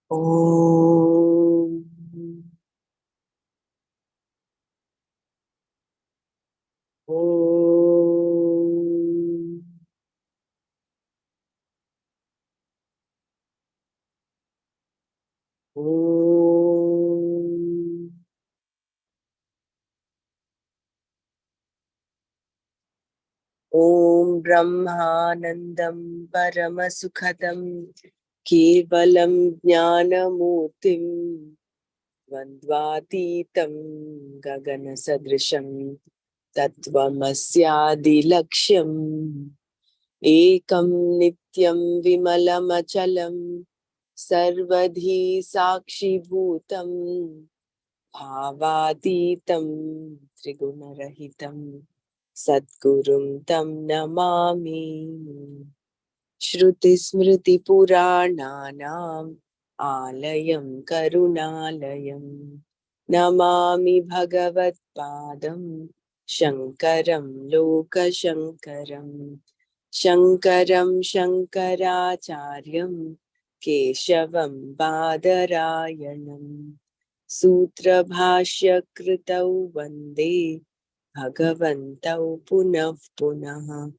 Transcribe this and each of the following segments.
Om. Om. Om. Om Brahmanandam Paramasukhatam Kevalam Jnanamurtim Vandvatitam Gaganasadrisham Tattvamasyaadilakshyam Ekam Nityam Vimalamachalam Sarvadhi Sakshibhutam Bhavatitam Trigunarahitam Sadgurum Tam Namami Shruti Smriti Purananam Alayam Karunalayam Namami Bhagavad Padam Shankaram Loka Shankaram Shankaram Shankaracharyam Keshavam Badarayanam Sutra Bhashya Kritau Vande Bhagavantau Punav Punaha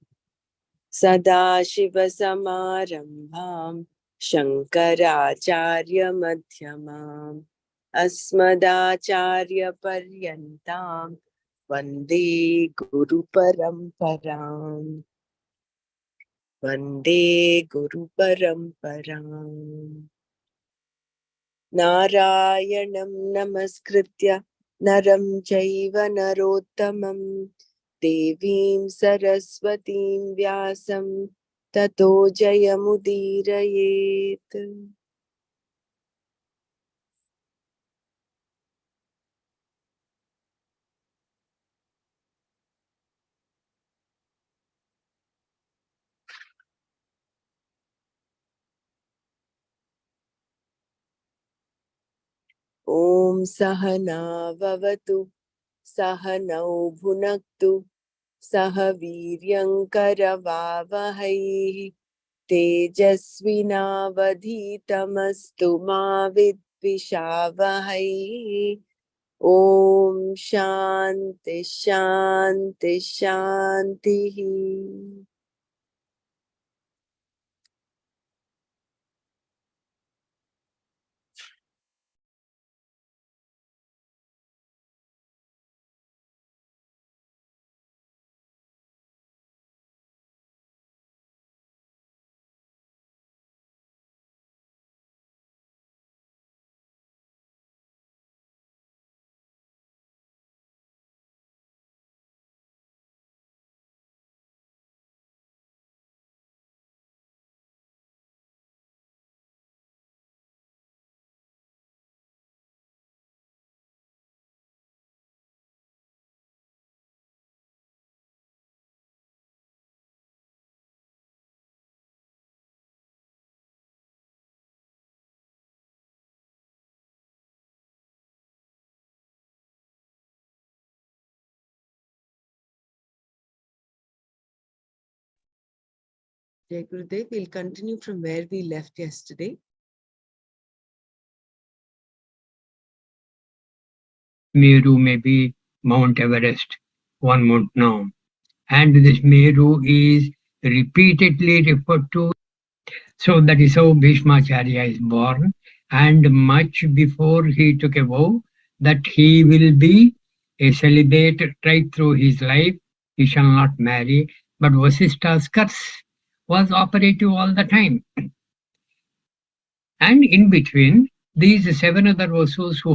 Sadashivasamarambham Shankaracharya Madhyamam Asmadacharya Paryantam Vande Guru Paramparam Vande Guru Paramparam Narayanam Namaskritya Naram Chaiva Narottamam Devim Saraswatim Vyasam Tato Jayamudirayet. Om Sahana Vavatu Sahanau Bhunaktu Saha Viryankaravavahai Tejasvinavadhitamastu ma vidvishavahai. Om Shanti Shanti Shanti. Jai Gurudev, we'll continue from where we left yesterday. Meru may be Mount Everest, one won't know. And this Meru is repeatedly referred to. So that is how Bhishmacharya is born. And much before he took a vow that he will be a celibate right through his life, he shall not marry. But Vasishta's curse was operative all the time. And in between, these 7 other Vasus who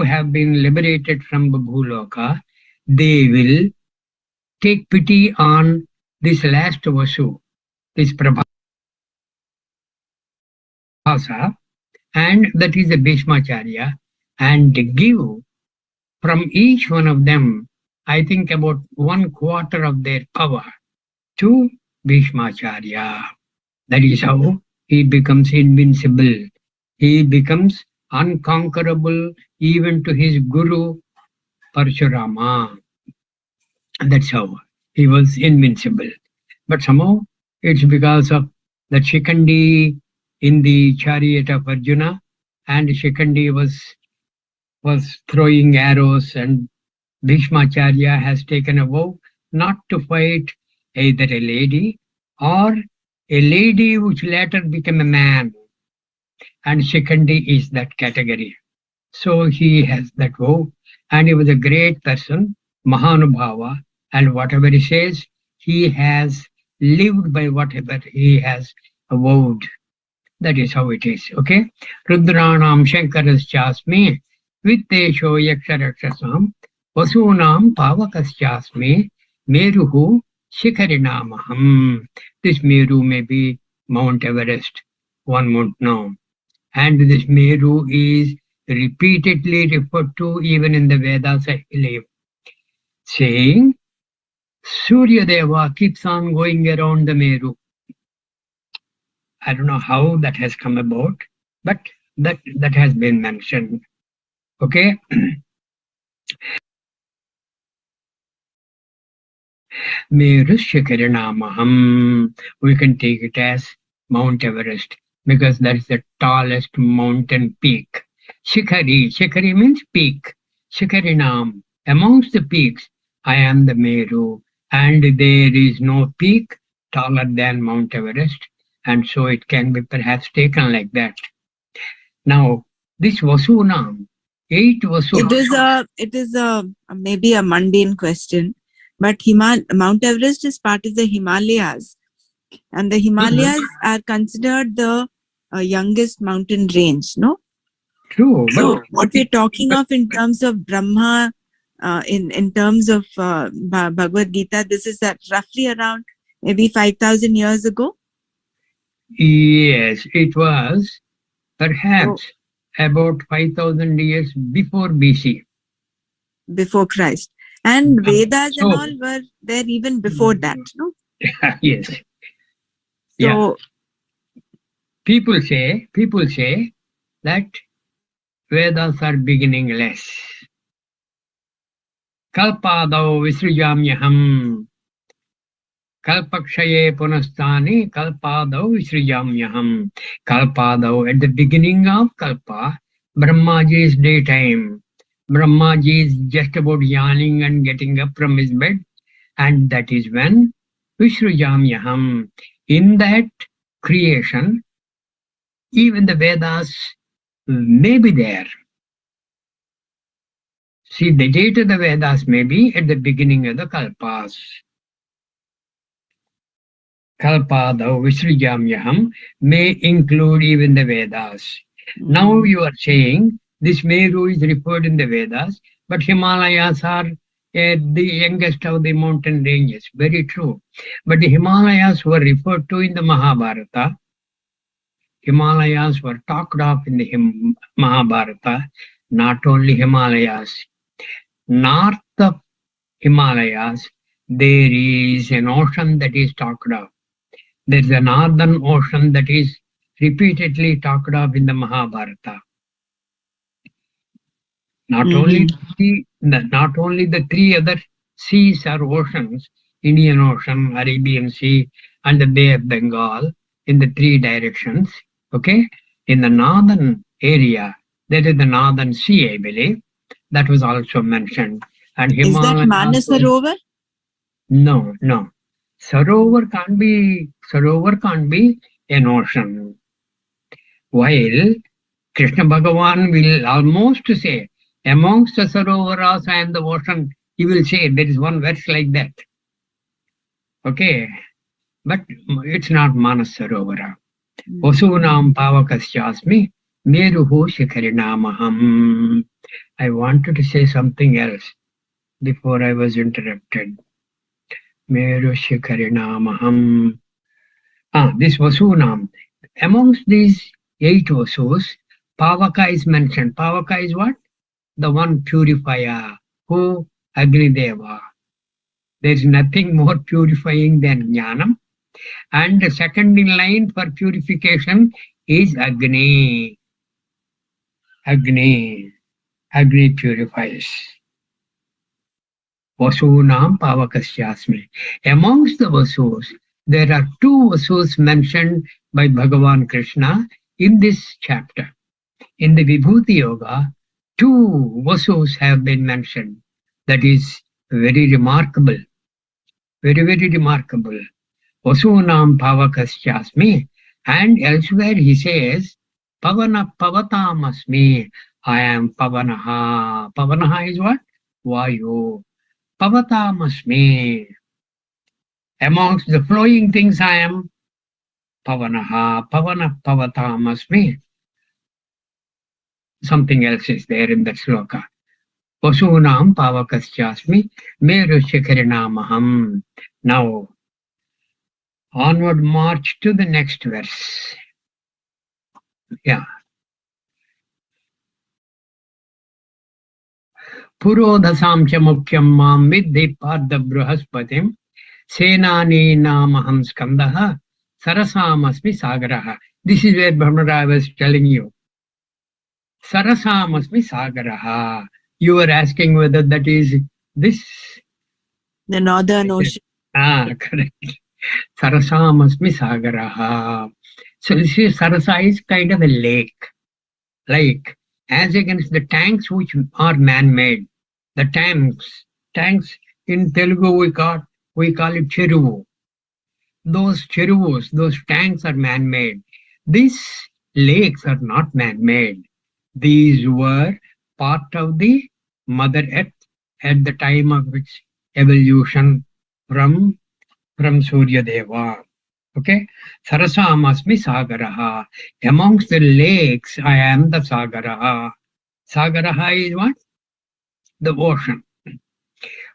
have been liberated from Bhuloka, they will take pity on this last Vasu, this Prabhasa, and that is a Bhishmacharya, and give from each one of them, I think about 1/4 of their power to Bhishmacharya. That is how he becomes invincible. He becomes unconquerable even to his guru Parshurama. That's how he was invincible. But somehow it's because of the Shikandi in the chariot of Arjuna, and Shikandi was throwing arrows, and Bhishmacharya has taken a vow not to fight either a lady or a lady which later became a man, and Shikandi is that category. So he has that vow, and he was a great person, Mahanubhava, and whatever he says, he has lived by whatever he has vowed. That is how it is. Okay? Rudranam Shankaraschasmi Vittesho Yaksharakshasam Vasunam Pavakaschasmi Meruhu Shikarinamaham. This Meru may be Mount Everest, one won't know. And this Meru is repeatedly referred to even in the Vedas, I believe, saying Surya Deva keeps on going around the Meru. I don't know how that has come about, but that has been mentioned. Okay? Meru Shikarinamaham. We can take it as Mount Everest because that is the tallest mountain peak. Shikari means peak. Shikarinam. Amongst the peaks, I am the Meru, and there is no peak taller than Mount Everest, and so it can be perhaps taken like that. Now, this Vasunam, 8 Vasunam. It is a maybe a mundane question, but Mount Everest is part of the Himalayas, and the Himalayas are considered the youngest mountain range, no? True. So what we're talking of in terms of Brahma, in terms of Bhagavad Gita, this is at roughly around maybe 5,000 years ago. Yes, it was perhaps about 5,000 years before BC. Before Christ. And Vedas and all were there even before that, no? Yes. So, yeah. People say that Vedas are beginningless. Kalpadau visrujamyaham. Kalpakshaye punastani kalpadau visrujamyaham. Kalpadau, at the beginning of Kalpa, Brahmaji is daytime. Brahmaji is just about yawning and getting up from his bed, and that is when Vishrujamyaham. In that creation, even the Vedas may be there. See, the date of the Vedas may be at the beginning of the Kalpas. Kalpadau Vishrujamyaham may include even the Vedas. Now you are saying this Meru is referred in the Vedas, but Himalayas are the youngest of the mountain ranges. Very true. But the Himalayas were referred to in the Mahabharata. Himalayas were talked of in the Mahabharata. Not only Himalayas. North of Himalayas, there is an ocean that is talked of. There is a northern ocean that is repeatedly talked of in the Mahabharata. Not only the 3 other seas or oceans, Indian Ocean, Arabian Sea, and the Bay of Bengal, in the 3 directions. Okay, in the northern area, there is the Northern Sea, I believe, that was also mentioned. And Himalaya. Is that Manasarovar? No. Sarovar can't be an ocean. While Krishna Bhagavan will almost say, amongst the Sarovaras and the ocean, he will say there is one verse like that. Okay, but it's not Manas Sarovara. Vasunam Pavakasyasmi Meruhu Shikarinamaham. I wanted to say something else before I was interrupted. Meru Shikarinamaham. This Vasunam. Amongst these 8 Vasus, Pavaka is mentioned. Pavaka is what? The one purifier. Who? Agnideva. There is nothing more purifying than Jnanam. And the second in line for purification is Agni. Agni purifies. Vasunam Pavakasyasmi. Amongst the Vasus, there are two Vasus mentioned by Bhagavan Krishna in this chapter. In the Vibhuti Yoga, two Vasus have been mentioned. That is very remarkable. Very, very remarkable. Vasunam Pavakasyasmi. And elsewhere he says, Pavana Pavatamasmi. I am Pavanaha. Pavanaha is what? Vayu. Pavatamasmi. Amongst the flowing things I am Pavanaha. Pavana Pavatamasmi. Something else is there in that sloka. Vasunam Pavakasyasmi Meru Shikharinamaham. Now, onward march to the next verse. Yeah. Purodhasam cha mukhyam mam viddhi parda bruhaspatim senani namaham skandaha sarasam asmi sagaraha. This is where Brahmara was telling you. Sarasam asmi sagaraha. You were asking whether that is this. The Northern Ocean. Correct. Sarasam asmi sagaraha. So you see, Sarasa is kind of a lake. Like, as against the tanks which are man-made. The tanks in Telugu we call it cheruvu. Those cheruvus, those tanks are man-made. These lakes are not man-made. These were part of the Mother Earth at the time of its evolution from Surya Deva. Okay? Sarasam asmi sagaraha. Amongst the lakes, I am the sagaraha. Sagaraha is what? The ocean.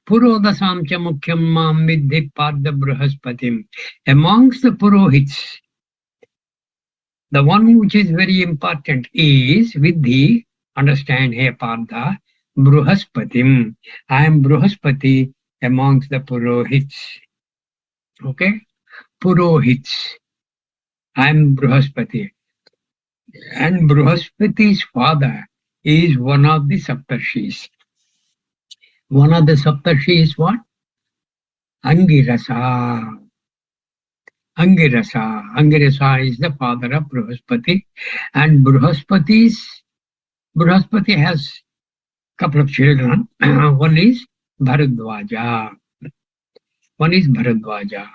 Purodhasam cha mukhyam mam viddhi parda bruhaspatim. Amongst the Purohits, the one which is very important is Vidhi, understand here Partha, Bruhaspatim. I am Bruhaspati amongst the Purohits. Okay? Purohits. I am Bruhaspati. And Bruhaspati's father is one of the Saptarshis. One of the Saptarshis is what? Angirasa. Angirasa. Angirasa is the father of Bruhaspati. And Bruhaspati has a couple of children. One is Bharadwaja.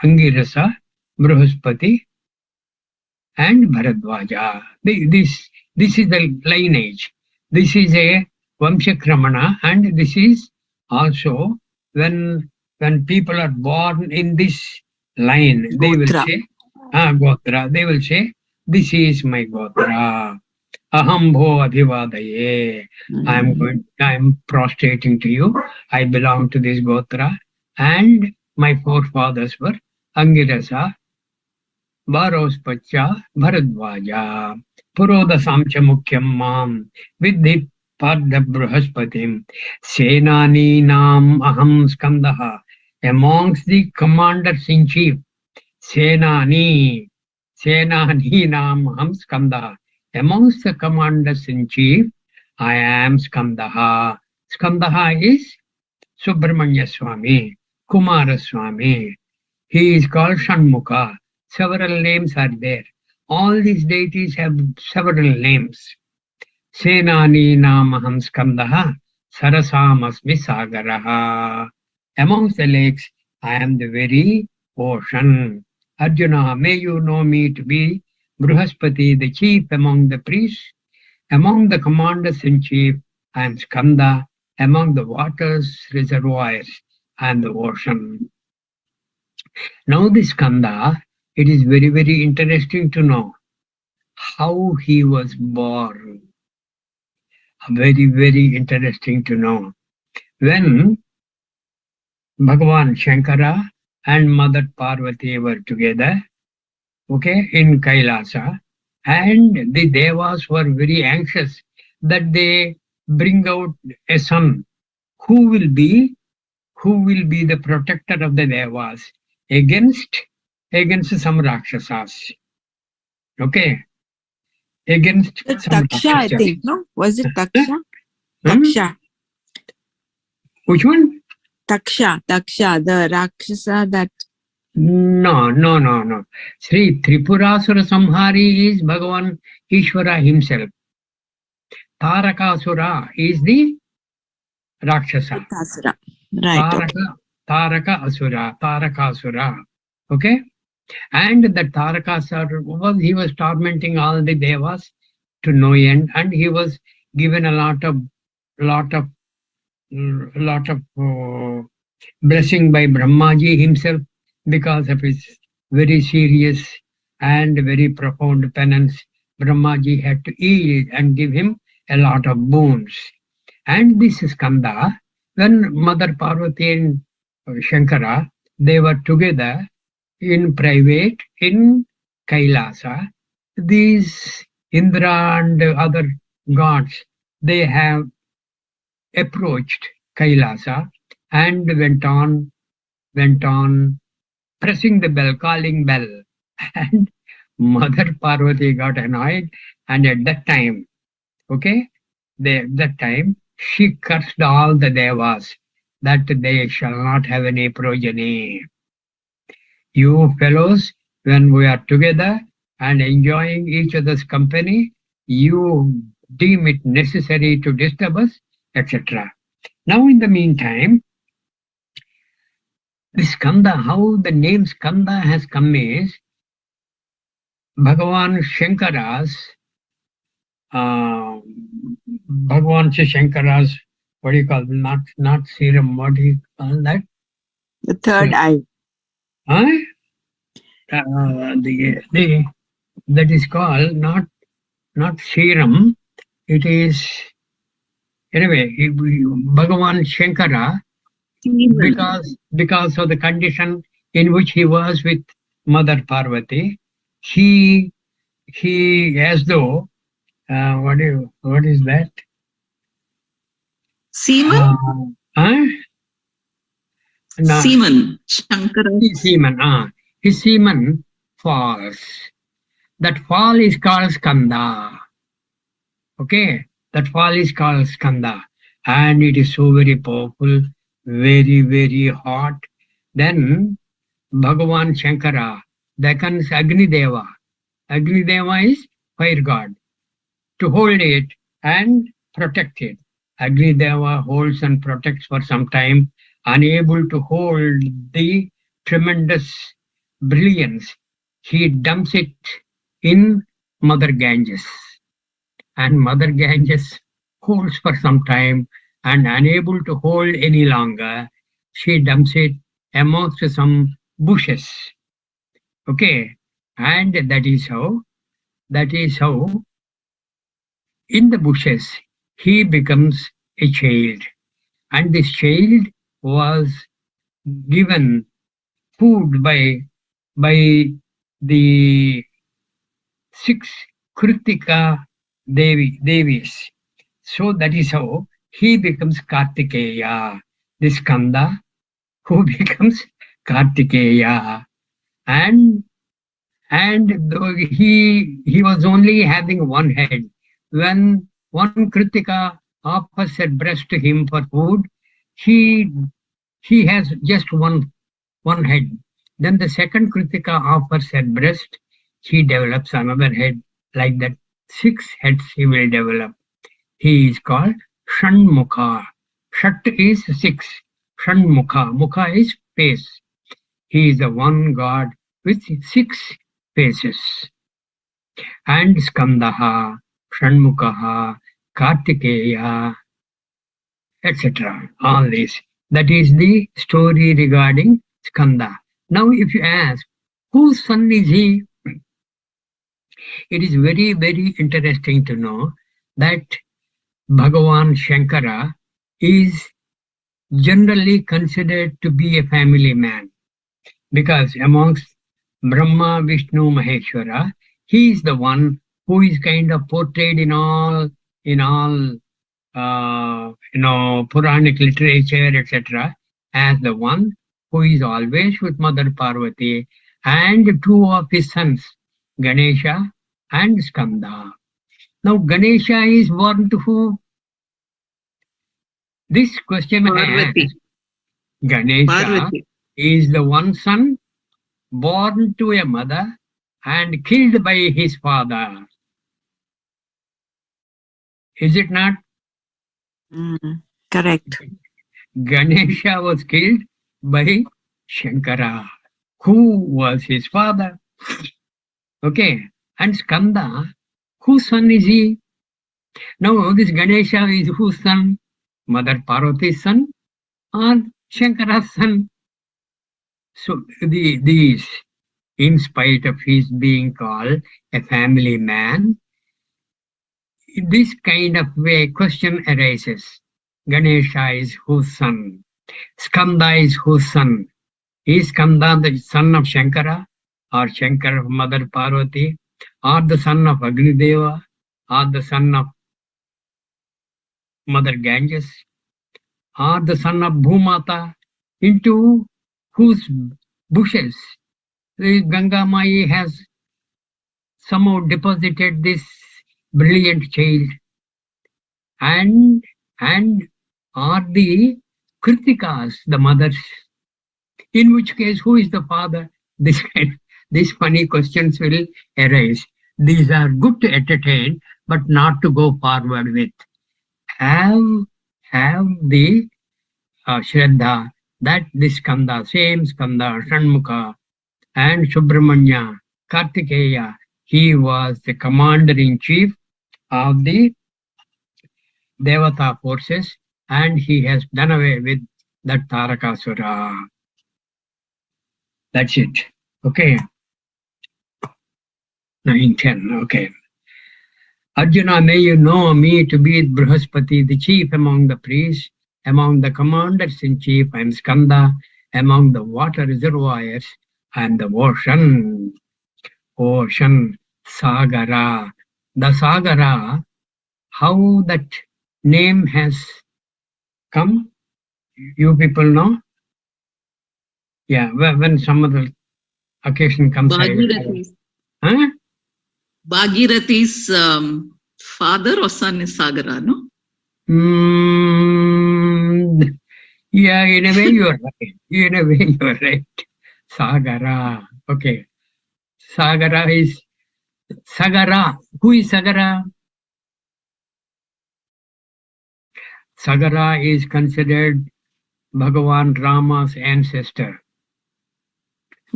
Angirasa, Bruhaspati, and Bharadwaja. This is the lineage. This is a Vamshakramana, and this is also when people are born in this line, they will say, Gotra. They will say, this is my Gotra. Aham bho abhivadaye. I am prostrating to you. I belong to this Gotra. And my forefathers were Angirasa, Bharospacha, Bharadwaja, Purodhasam cha mukhyam mam, Vidhi Parda Bruhaspatim, Senani nam aham skandaha. Amongst the commanders in chief, Senani nam aham skandaha. Amongst the commanders in chief, I am Skandaha. Skandaha is Subramanya Swami, Kumara Swami. He is called Shanmukha. Several names are there. All these deities have several names. Senani namaham Skandaha, Sarasam asmi sagaraha. Amongst the lakes, I am the very ocean. Arjuna, may you know me to be Bruhaspati, the chief among the priests. Among the commanders in chief, I am Skanda. Among the waters, reservoirs, I am the ocean. Now this Skanda, it is very, very interesting to know how he was born. Very, very interesting to know. When Bhagavan Shankara and Mother Parvati were together, okay, in Kailasa, and the Devas were very anxious that they bring out a son who will be the protector of the Devas against some Rakshasas. Okay? Against some Taksha, I Rakshasas. think, no? Was it Taksha? Taksha. Which one? Taksha, the Rakshasa that No. Sri Tripurasura Samhari is Bhagavan Ishvara himself. Tarakasura is the Rakshasa. Tasura. Right. Okay. Tarakasura. Okay? And the Tarakasura he was tormenting all the devas to no end, and he was given a lot of blessing by Brahmaji himself because of his very serious and very profound penance. Brahmaji had to yield and give him a lot of boons. And this is Skanda, when Mother Parvati and Shankara, they were together in private in Kailasa. These Indra and other gods, they have approached Kailasa and went on pressing the bell, calling bell. And Mother Parvati got annoyed, and at that time, she cursed all the devas that they shall not have any progeny. You fellows, when we are together and enjoying each other's company, you deem it necessary to disturb us, etc. Now, in the meantime, the Skanda, how the name Skanda has come is Bhagavan Shankara's, what do you call, not serum, what do you call that? The third eye. Huh? That is called not serum. It is anyway. Bhagavan Shankara, because of the condition in which he was with Mother Parvati, he as though what is that? Semen? No. Semen. Shankara. His semen falls. That fall is called Skanda. Okay? That fall is called Skanda. And it is so very powerful, very, very hot. Then Bhagavan Shankara beckons Agni Deva. Agni Deva is fire god. To hold it and protect it. Agni Deva holds and protects for some time, unable to hold the tremendous brilliance. He dumps it in Mother Ganges. And Mother Ganges holds for some time, and unable to hold any longer, she dumps it amongst some bushes. Okay? And that is how in the bushes he becomes a child. And this child was given food by the 6 Kritika Devis. So that is how he becomes Kartikeya, this Skanda who becomes Kartikeya. And though he was only having one head. When one Kritika offers her breast to him for food, he has just one head. Then the second Kritika offers her breast, he develops another head. Like that, 6 heads he will develop. He is called Shanmukha. Shat is 6. Shanmukha. Mukha is face. He is the one God with 6 faces. And Skandaha, Shanmukha, Kartikeya, etc. All this. That is the story regarding Skanda. Now, if you ask, whose son is he? It is very, very interesting to know that Bhagavan Shankara is generally considered to be a family man, because amongst Brahma, Vishnu, Maheshwara, he is the one who is kind of portrayed in all Puranic literature, etc., as the one who is always with Mother Parvati and 2 of his sons, Ganesha and Skanda. Now, Ganesha is born to who? This question I asked. Ganesha Parvati. is the one son born to a mother and killed by his father. Is it not? Correct. Ganesha was killed by Shankara, who was his father. Okay. And Skanda, whose son is he? Now this Ganesha is whose son? Mother Parvati's son or Shankara's son? So these, in spite of his being called a family man, this kind of way question arises. Ganesha is whose son? Skanda is whose son? Is Skanda the son of Shankara, or Shankara of Mother Parvati, or the son of Agnideva, or the son of Mother Ganges, or the son of Bhumata, into whose bushes the Ganga Mai has somehow deposited this brilliant child, and are the Kritikas the mothers? In which case, who is the father? These funny questions will arise. These are good to entertain, but not to go forward with. Have the Shraddha that this Skanda, same Skanda, Shanmukha and Subramanya, Kartikeya, he was the commander-in-chief of the Devata forces, and he has done away with that Tarakasura. That's it. Okay. 9-10. Okay. Arjuna, may you know me to be Brihaspati, the chief among the priests, among the commanders in chief. I am Skanda, among the water reservoirs. I am the ocean. Ocean, Sagara. The Sagara, how that name has come, you people know? Yeah, when some other occasion comes. Bhagirathi. Huh? Bhagirathi's father or son is Sagara, no? Yeah, in a way you are right. In a way you are right. Sagara. Okay. Sagara is Sagara. Who is Sagara? Sagara is considered Bhagavan Rama's ancestor.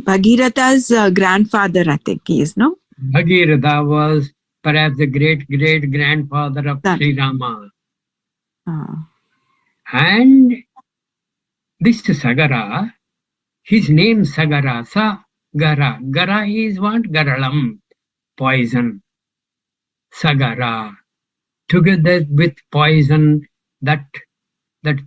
Bhagiratha's grandfather, I think he is, no? Bhagiratha was perhaps the great-great-grandfather of Son. Sri Rama. Ah. And this Sagara, his name Sagara, Sagara. Gara is what? Garalam, poison. Sagara. Together with poison, that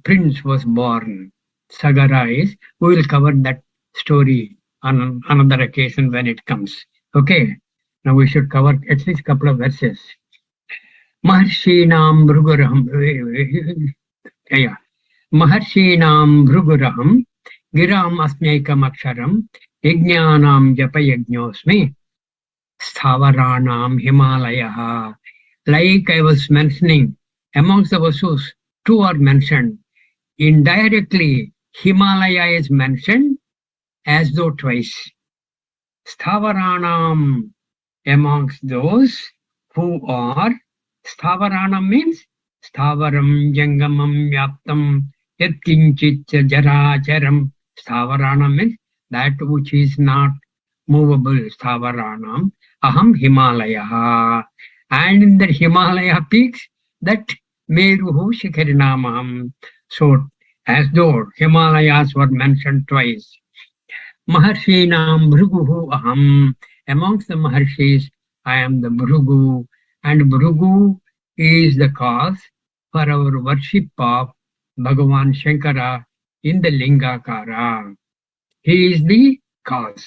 prince was born. Sagara is, we will cover that story on another occasion when it comes. Okay. Now we should cover at least a couple of verses. Maharshinam Bhruguraham. Yeah. Maharshinam Bhruguraham Giram Asmekam Aksharam Yajnanam Japa Yajñosmi Stavaranam Himalaya. Like I was mentioning, amongst the Vasus, two are mentioned. Indirectly, Himalaya is mentioned as though twice. Stavaranam, amongst those who are, Stavaranam means Stavaram Jangamam Yaptam Yatkinchit Jaracharam. Stavaranam means that which is not movable. Stavaranam Aham Himalaya. And in the Himalaya peaks, that Meruhu Shikharinamam. So, as though Himalayas were mentioned twice. Maharshinam Bhruguhu Aham. Amongst the Maharshis, I am the Bhrugu. And Bhrugu is the cause for our worship of Bhagavan Shankara in the Lingakara. He is the cause.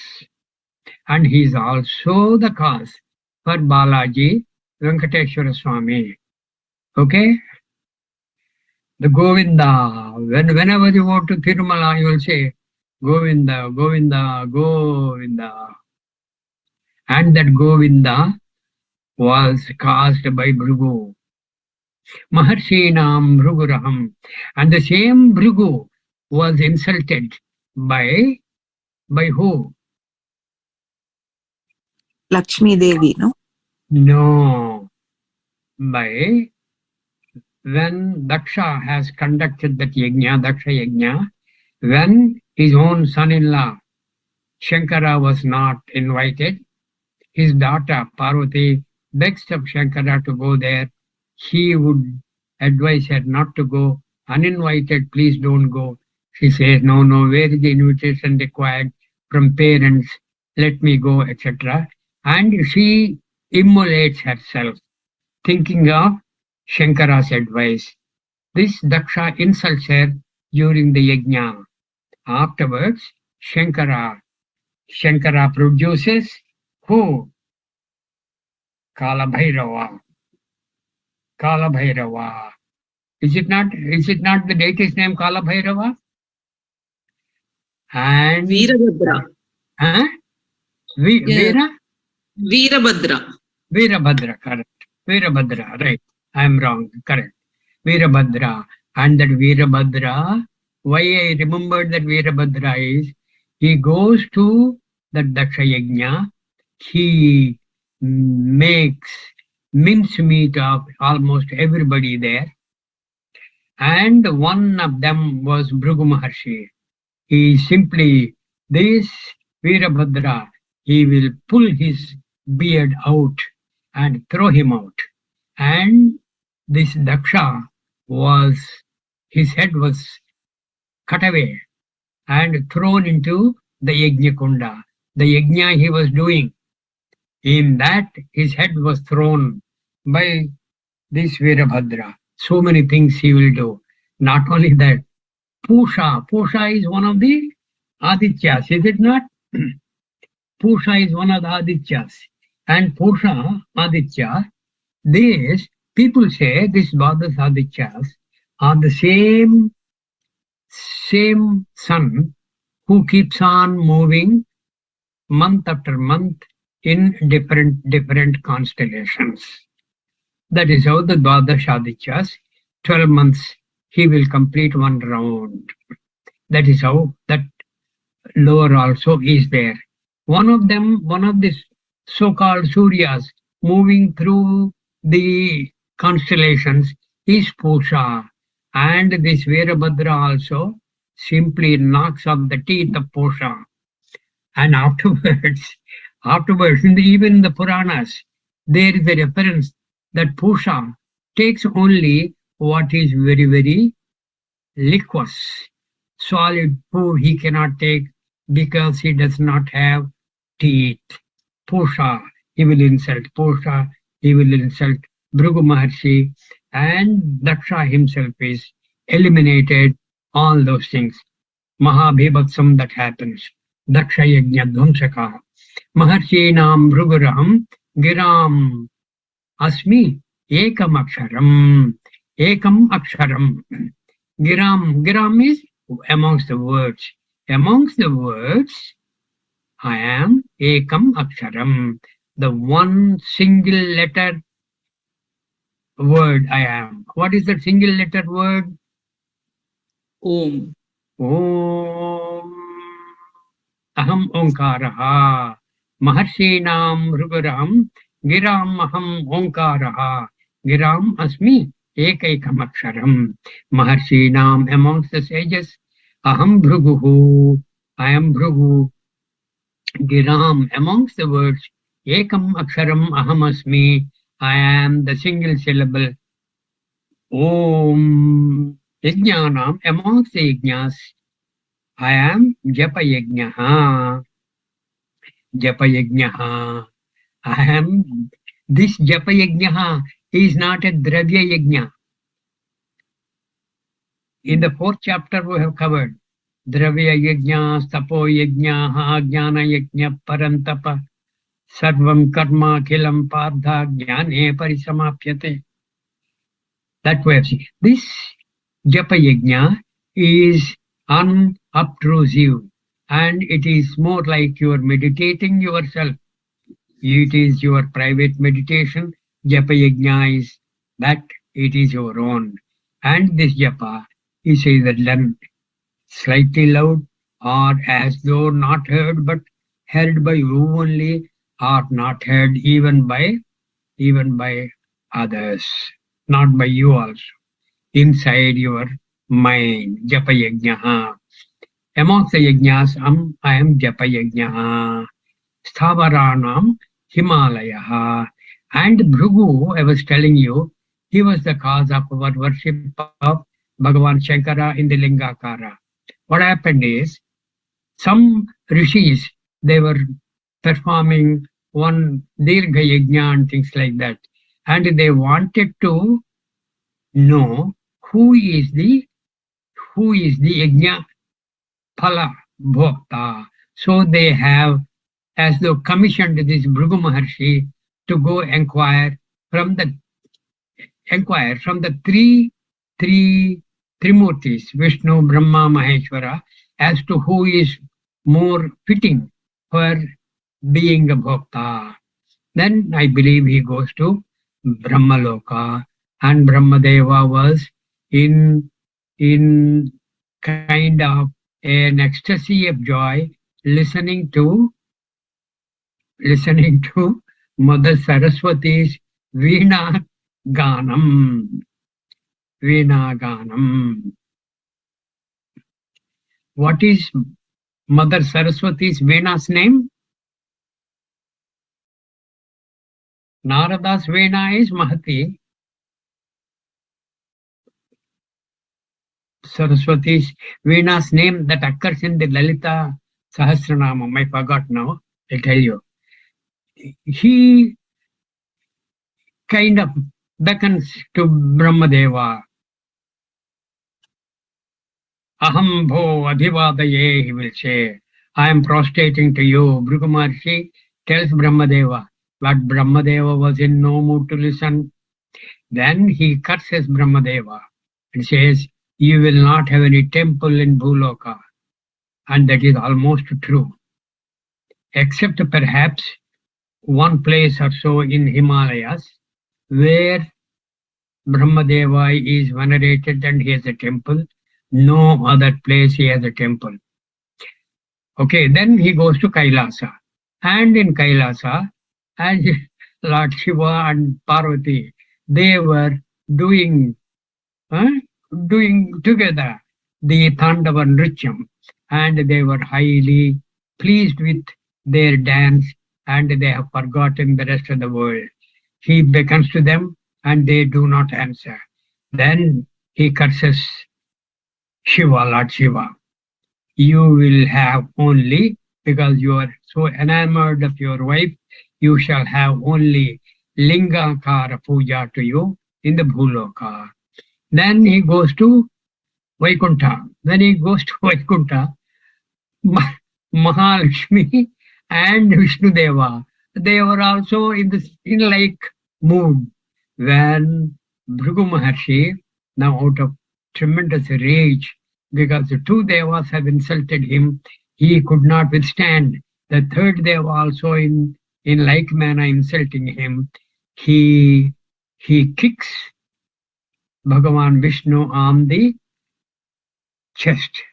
And he is also the cause for Balaji Venkateshwara Swami. Okay? The Govinda. Whenever you go to Tirumala, you will say Govinda, Govinda, Govinda. And that Govinda was caused by Bhrigu. Maharshinam Bhruguraham. And the same Bhrigu was insulted by who? Lakshmi Devi, no? No. By when Daksha has conducted that yajna, Daksha yajna, when his own son-in-law Shankara was not invited, his daughter Parvati begs of Shankara to go there. He would advise her not to go. Uninvited, please don't go. She says, no, where is the invitation required from parents? Let me go, etc. And she immolates herself, thinking of Shankara's advice. This Daksha insults her during the yajna. Afterwards, Shankara produces who? Kala Bhairava. Is it not the deity's name Kala Bhairava? And Veerabhadra. Huh? Yeah. Veerabhadra, correct. Veerabhadra, right. I am wrong, correct. Veerabhadra. And that Veerabhadra, why I remembered that Veerabhadra is, he goes to the Daksha Yajna, he makes mincemeat of almost everybody there. And one of them was Bhrigu Maharshi. He simply, this Veerabhadra, he will pull his beard out and throw him out. And this Daksha was, his head was cut away and thrown into the Yajna Kunda. The Yajna he was doing, in that his head was thrown by this Veerabhadra. So many things he will do. Not only that, Pusha is one of the Adityas, is it not? Pusha is one of the Adityas. And Pusha, Aditya, these people say these Dvadas Adityas are the same sun who keeps on moving month after month in different constellations. That is how the Dvadash Adityas, 12 months, he will complete one round. That is how that lower also is there. One of these so-called Suryas moving through the constellations is Pusha. And this Veerabhadra also simply knocks off the teeth of Pusha. And afterwards, even in the Puranas, there is a reference that Pusha takes only what is very, very liquid. Solid food he cannot take because he does not have teeth. Pusha, he will insult Pusha, he will insult Bhrigu Maharshi, and Daksha himself is eliminated, all those things. Mahabhivatsam that happens. Daksha yajna dvamsaka. Maharshinam Bhriguraham Giram Asmi Ekam Aksharam. Ekam Aksharam. Giram is amongst the words. Amongst the words, I am Ekam Aksharam. The one single letter word I am. What is that single letter word? Om. Om. Aham Onkaraha. Maharshinam Ruguraham Giram Aham Onkaraha. Giram Asmi Ekaikam Aksharam. Maharshinam, amongst the sages, Aham Bhruguhu. I am Bhrugu. Giram, amongst the words, Ekam Aksharam Aham Asmi. I am the single syllable. Om. Yajnanam, amongst the yajnas, I am Japa Yajnaha. Japa Yajnaha. I am, this Japa Yajnaha is not a Dravya Yajna. In the 4th chapter we have covered Dravya Yajna, Tapo Yajna, Jnana Yajna, Parantapa, Sarvam Karma, Kilam Pardha, Jnane Parisamapyate. That we have seen. This Japa Yajna is unobtrusive and it is more like you are meditating yourself. It is your private meditation. Japa Yajna is that it is your own. And this Japa is either done slightly loud or as though not heard but heard by you only, are not heard even by others, not by you also. Inside your mind, japa yajnaha. Amongst the yajnas, I am japa yajnaha. Sthavaranam Himalayaha. And Bhrigu, I was telling you, he was the cause of our worship of Bhagavan Shankara in the Lingakara. What happened is, some rishis, they were performing one Dirgha Yajna and things like that. And they wanted to know who is the Yajna Phala Bhokta. So they have, as though, commissioned this Bhrigu Maharshi to go inquire from the three Trimurtis, Vishnu, Brahma, Maheshwara, as to who is more fitting for being a Bhokta. Then I believe he goes to Brahmaloka, and Brahmadeva was in kind of an ecstasy of joy, listening to Mother Saraswati's Veena Ganam. Veena Ganam. What is Mother Saraswati's Veena's name? Narada's Veena is Mahati. Saraswati's Veena's name that occurs in the Lalita Sahasranamam, I forgot now, I'll tell you. He kind of beckons to Brahmadeva. Aham bho adhivadaye, he will say. I am prostrating to you. Bhrigu Maharshi tells Brahmadeva, but Brahmadeva was in no mood to listen. Then he curses Brahmadeva and says, you will not have any temple in Bhuloka. And that is almost true. Except perhaps one place or so in Himalayas, where Brahmadeva is venerated and he has a temple. No other place he has a temple. Okay, then he goes to Kailasa. And in Kailasa, as Lord Shiva and Parvati, they were doing together the Tandava Nrityam, and they were highly pleased with their dance, and they have forgotten the rest of the world. He beckons to them and they do not answer. Then he curses Shiva, Lord Shiva. You will have only, because you are so enamored of your wife, you shall have only Lingakara Puja to you in the Bhuloka. Then he goes to Vaikuntha. When he goes to Vaikuntha, Mahalakshmi and Vishnudeva, they were also in like mood. When Bhrigu Maharshi, now out of tremendous rage, because the two devas have insulted him, he could not withstand. The third deva also in like manner insulting him. He kicks Bhagavan Vishnu on the chest,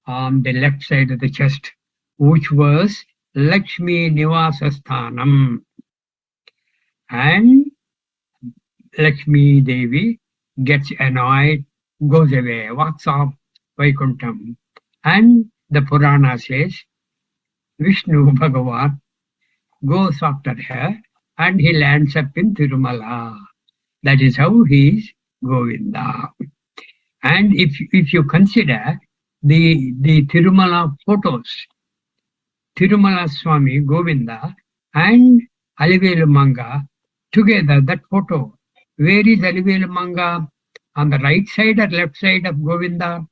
on the left side of the chest, which was Lakshmi Nivasasthanam. And Lakshmi Devi gets annoyed, goes away, walks off Vaikuntham. And the Purana says, Vishnu Bhagavan goes after her and he lands up in Tirumala. That is how he is Govinda. And if you consider the Tirumala photos, Tirumala Swami, Govinda, and Alivelu Manga together, that photo, where is Alivelu Manga? On the right side or left side of Govinda?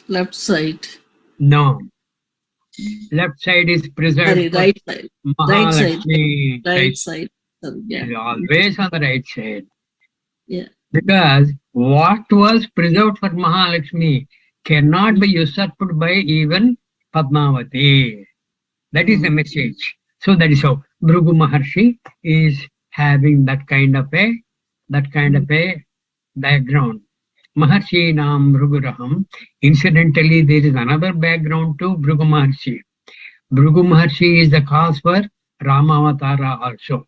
Left side. No. Left side is preserved. Sorry, right side. Mahalakshmi. Right side. Yeah. Always on the right side. Yeah. Because what was preserved for Mahalakshmi cannot be usurped by even Padmavati. That is the message. So that is how Bhrigu Maharshi is having that kind of a background. Maharshinam Bhruguraham. Incidentally, there is another background to Bhrigu Maharshi. Bhrigu Maharshi is the cause for Ramavatara also.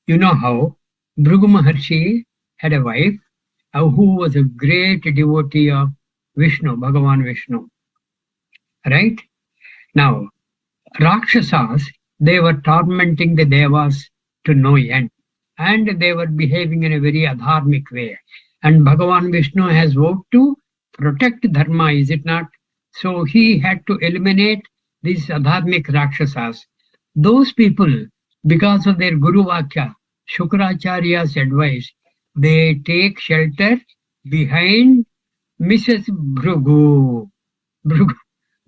You know how Bhrigu Maharshi had a wife who was a great devotee of Vishnu, Bhagavan Vishnu. Right? Now, Rakshasas, they were tormenting the Devas to no end. And they were behaving in a very adharmic way. And Bhagavan Vishnu has vowed to protect Dharma, is it not? So he had to eliminate these adharmic Rakshasas. Those people, because of their Guru Vakya, Shukracharya's advice, they take shelter behind Mrs. Bhrigu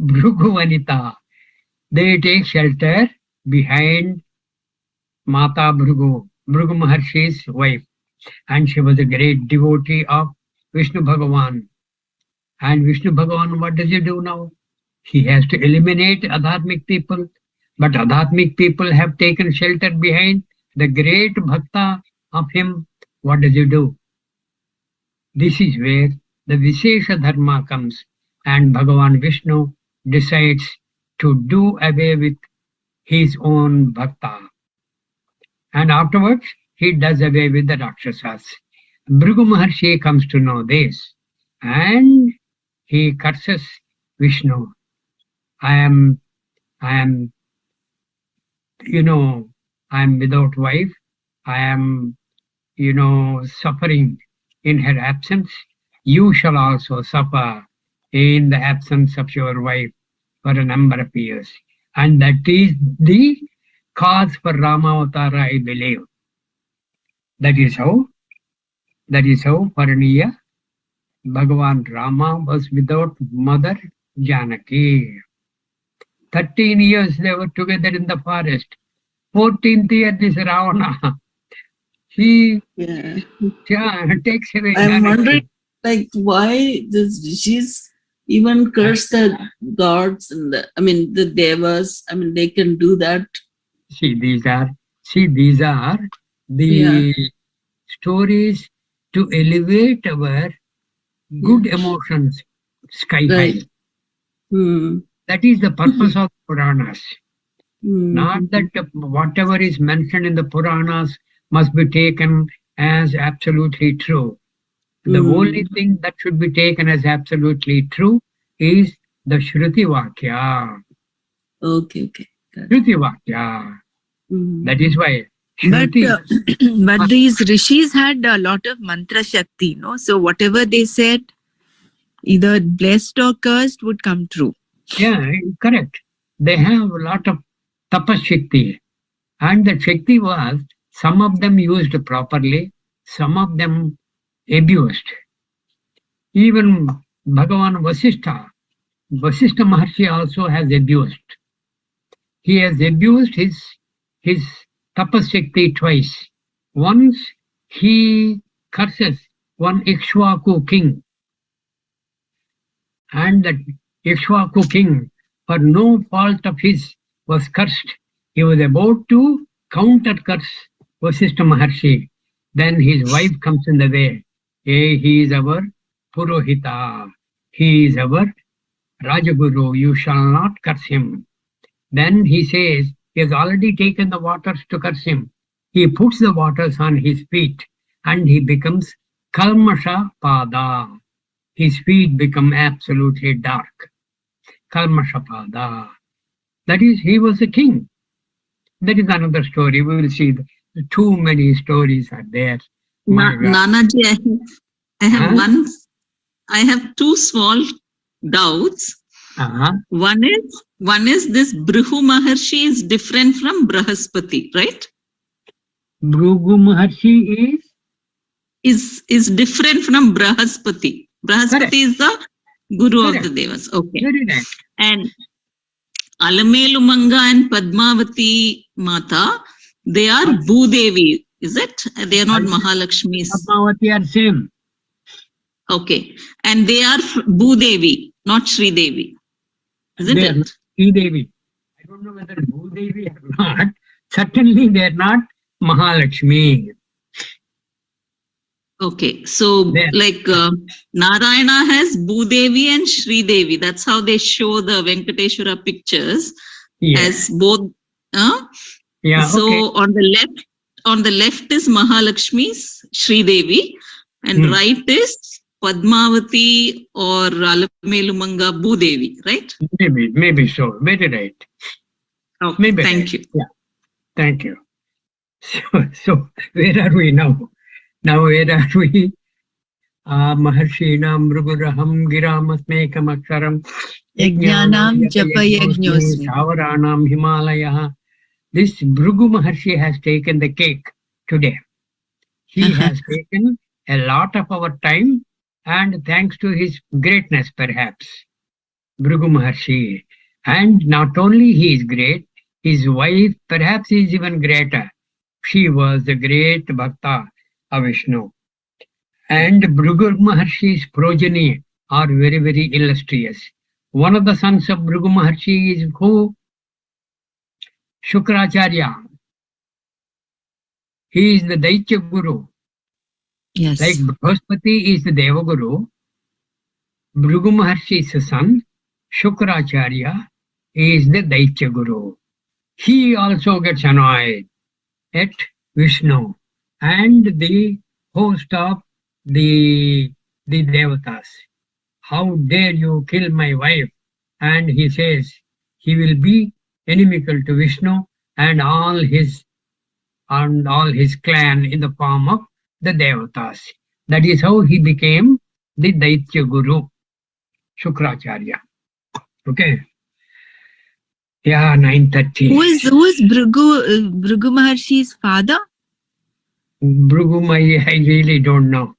Vanita. They take shelter behind Mata Bhrigu Maharshi's wife. And she was a great devotee of Vishnu Bhagavan. And Vishnu Bhagavan, what does he do now? He has to eliminate adharmic people. But adharmic people have taken shelter behind the great bhakta of him. What does he do? This is where the Vishesha Dharma comes. And Bhagavan Vishnu decides to do away with his own bhakta. And afterwards, he does away with the Rakshasas. Bhrigu Maharshi comes to know this. And he curses Vishnu. I am without wife. I am, suffering in her absence. You shall also suffer in the absence of your wife for a number of years. And that is the cause for Ramavatara, I believe. That is how Paraniya, Bhagavan Rama was without mother Janaki. 13 years they were together in the forest. 14th year this Ravana, he takes away I'm Janaki. wondering, why this rishis even curse the gods and the devas. They can do that. See, these are the stories to elevate our good emotions sky high. Right. That is the purpose of Puranas. Not that whatever is mentioned in the Puranas must be taken as absolutely true. The only thing that should be taken as absolutely true is the Shruti Vakya. Okay. Shruti Vakya. That is why. But these rishis had a lot of mantra shakti, no? So whatever they said, either blessed or cursed, would come true. Yeah, correct. They have a lot of tapas shakti. And the shakti was, some of them used properly, some of them abused. Even Bhagavan Vasishtha Maharshi also has abused. He has abused his tapas shakti twice. Once he curses one Ikshvaku king, and that Ikshvaku king, for no fault of his, was cursed. He was about to counter curse Vasishtha Maharshi. Then his wife comes in the way. Hey, he is our Purohita. He is our Rajaguru. You shall not curse him. Then he says, he has already taken the waters to curse him. He puts the waters on his feet and he becomes Kalmasha Pada. His feet become absolutely dark. Kalmasha Pada. That is, he was a king. That is another story. We will see. Too many stories are there. Nanaji, I have two small doubts. One is this Bhrigu Maharshi is different from Brahaspati, right? Bhrigu Maharshi is different from Brahaspati. Brahaspati Correct. is the Guru Correct. of the Devas. Okay. Very nice. And Alamelumanga and Padmavati Mata, they are Bhudevi, is it? They are not Mahalakshmis. Padmavati are same. Okay. And they are Bhudevi, not Sri Devi. Isn't They are it? Sri Devi. I don't know whether Bhudevi or not. Certainly they are not Mahalakshmi. Okay, so There. like Narayana has Bhudevi and Sri Devi. That's how they show the Venkateshwara pictures Yes. as both. Yeah. So Okay. on the left is Mahalakshmi's Sri Devi, and Hmm. right is Padmavati or Alamelumanga Bhudevi, right? Maybe so. Very right. Okay, Maybe thank right. you. Yeah. Thank you. So where are we now? Now where are we? Maharshina Mruguraham Giramasmekam Aksharam Yajnanam japa yajñosmi. Savaranam Himalaya. This Bhrigu Maharshi has taken the cake today. He has taken a lot of our time, and thanks to his greatness perhaps, Bhrigu Maharshi. And not only he is great, his wife perhaps is even greater. She was the great Bhakta of Vishnu. And Bhrigu Maharshi's progeny are very, very illustrious. One of the sons of Bhrigu Maharshi is who? Shukracharya. He is the Daitya Guru. Yes. Like Brihaspati is the Devaguru, Bhrigu Maharshi's son, Shukracharya, is the Daitya Guru. He also gets annoyed at Vishnu and the host of the Devatas. How dare you kill my wife? And he says he will be inimical to Vishnu and all his clan in the form of the Devatas. That is how he became the Daitya Guru, Shukracharya. Okay. Yeah, 9:30. Who is Bhrigu Maharshi's father? Bhrigu, I really don't know.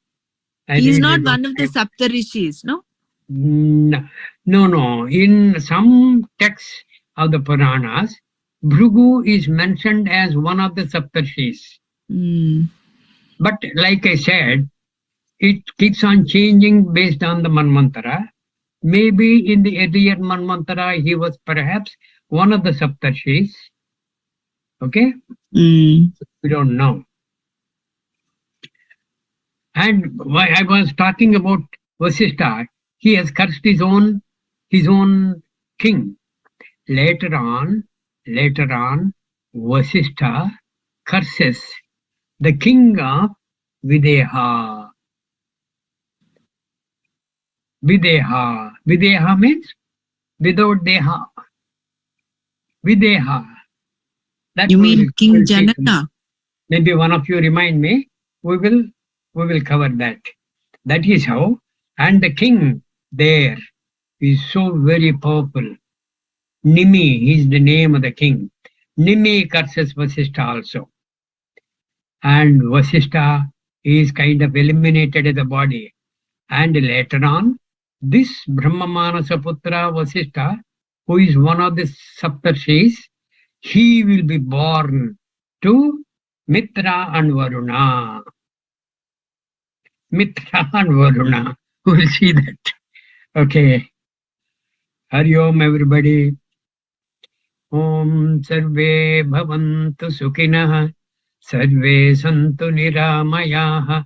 He's not one of the Saptarishis, no? No. In some texts of the Puranas, Bhrigu is mentioned as one of the Saptarshis. But like I said, it keeps on changing based on the Manvantara. Maybe in the earlier Manvantara, he was perhaps one of the Saptarshis. Okay? We don't know. And why I was talking about Vasishtha, he has cursed his own king. Later on, Vasishtha curses the king of Videha. Videha means without Deha. Videha. That You mean King Janaka? Maybe one of you remind me. We will cover that. That is how. And the king there is so very powerful. Nimi is the name of the king. Nimi curses Vasishtha also. And Vasishtha is kind of eliminated in the body. And later on, this Brahmamanasa Putra Vasishtha, who is one of the Saptarshis, he will be born to Mitra and Varuna. Mitra and Varuna. We will see that. Okay. Hari Om, everybody. Om Sarve Bhavantu Sukhinah. Sarve Santu Niramayah.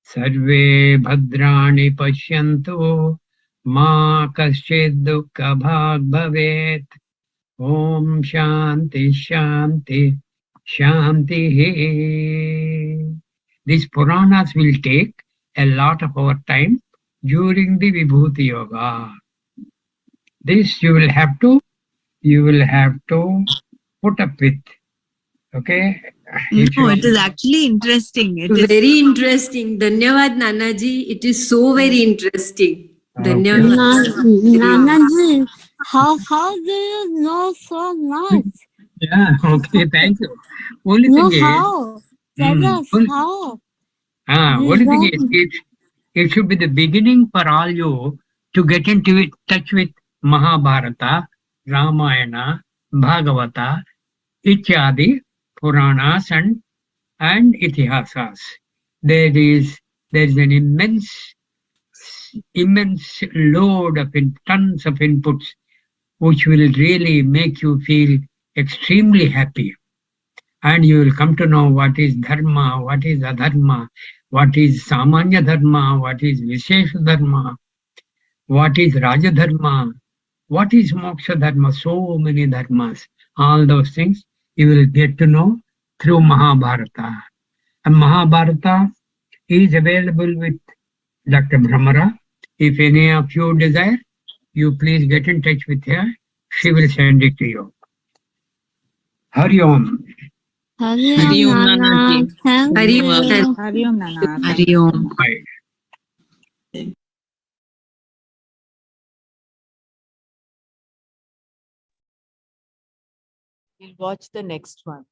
Sarve Bhadrani Pashyantu. Ma Kaschid Dukkha Bhag Bhavet. Om Shanti Shanti Shanti. These Puranas will take a lot of our time during the Vibhuti Yoga. This you will have to put up with. Okay? No, it is actually interesting. It is very interesting. Dhanyavad Nanaji. It is so very interesting. Dhanyavad. Nanaji, how do you know so much? Yeah, okay, thank you. Only No, thing how? Tell us how. Only thing is, it should be the beginning for all you to get into touch with Mahabharata, Ramayana, Bhagavata, Ityadi, Puranas and Itihasas. There is an immense load of tons of inputs which will really make you feel extremely happy. And you will come to know what is dharma, what is adharma, what is Samanya Dharma, what is Vishesha Dharma, what is Raja Dharma, what is Moksha Dharma, so many dharmas. All those things you will get to know through Mahabharata. And Mahabharata is available with Dr. Brahmara. If any of you desire, you please get in touch with her. She will send it to you. Hari Om. Hari Hari Om Om, Nana. Nanaji. Thank Hari you. Om. Hari Om Nana. Hari Om. Bye. We'll watch the next one.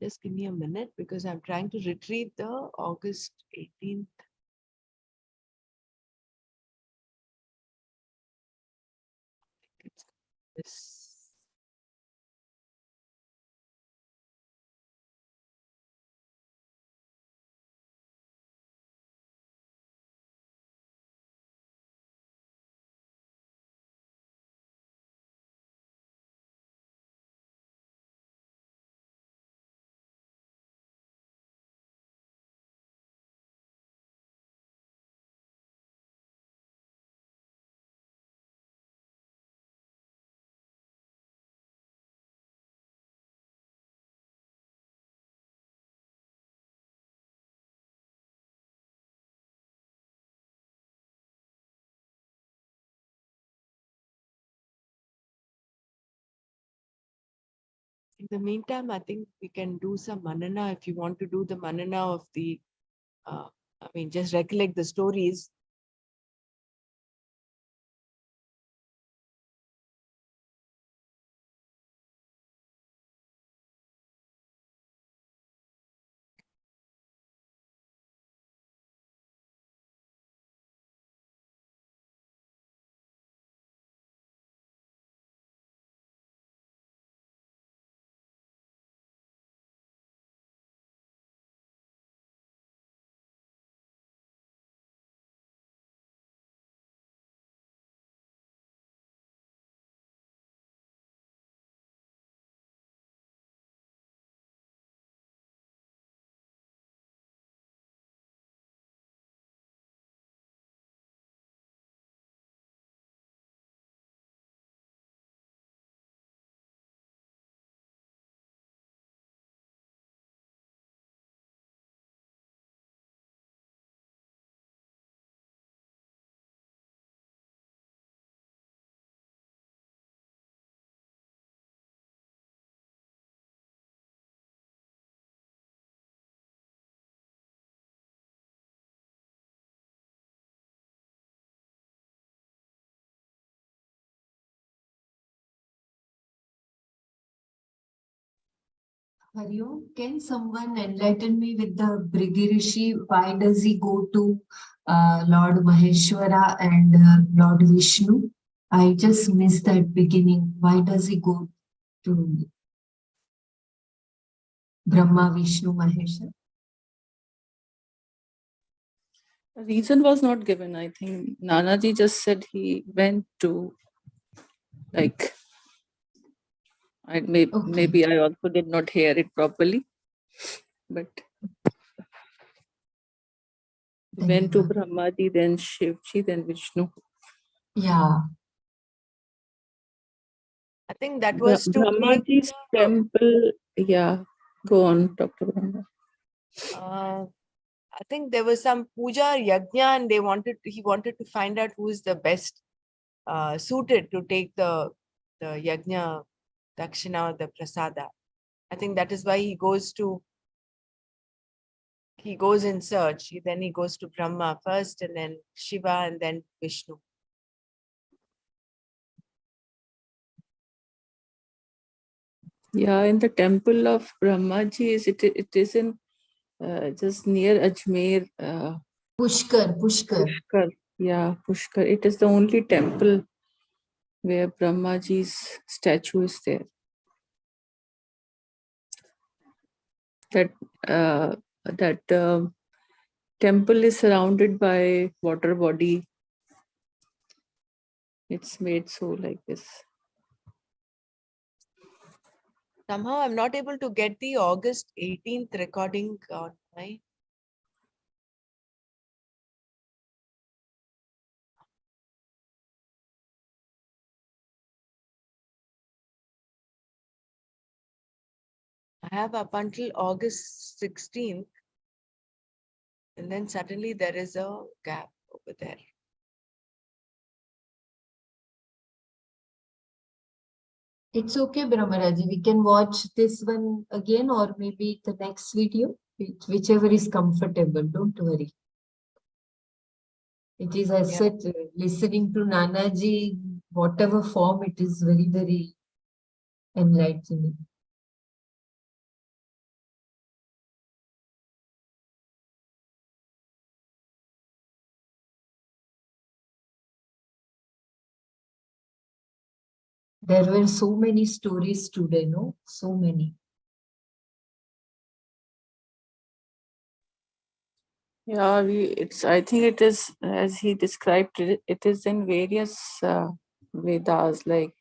Just give me a minute because I'm trying to retrieve the August 18th. It's this. In the meantime, I think we can do some manana if you want to do the manana of the, just recollect the stories. Hari Om, can someone enlighten me with the Brigirishi? Why does he go to Lord Maheshwara and Lord Vishnu? I just missed that beginning. Why does he go to Brahma, Vishnu, Maheshwara? Reason was not given. I think Nanaji just said he went to, like, Okay. maybe I also did not hear it properly, but he went to Dhanyavad. Brahmaji, then Shivji, then Vishnu. Yeah. I think that was to take Brahmaji's the, temple. Yeah, go on, Dr. Brahma. I think there was some puja yajna, and he wanted to find out who is the best suited to take the yajna dakshina or the prasada. I think that is why he goes in search. Then he goes to Brahma first, and then Shiva, and then Vishnu. Yeah, in the temple of Brahmaji, it is in just near Ajmer. Pushkar. Pushkar. Yeah, Pushkar. It is the only temple where Brahmaji's statue is there. That temple is surrounded by water body. It's made so like this. Somehow I'm not able to get the August 18th recording on my. I have up until August 16th, and then suddenly there is a gap over there. It's okay, Brahmaraji. We can watch this one again or maybe the next video, whichever is comfortable. Don't worry. It is as Yeah. such, listening to Nanaji, whatever form, it is very, very enlightening. There were so many stories today, no? So many. Yeah, I think it is, as he described it, it is in various Vedas, like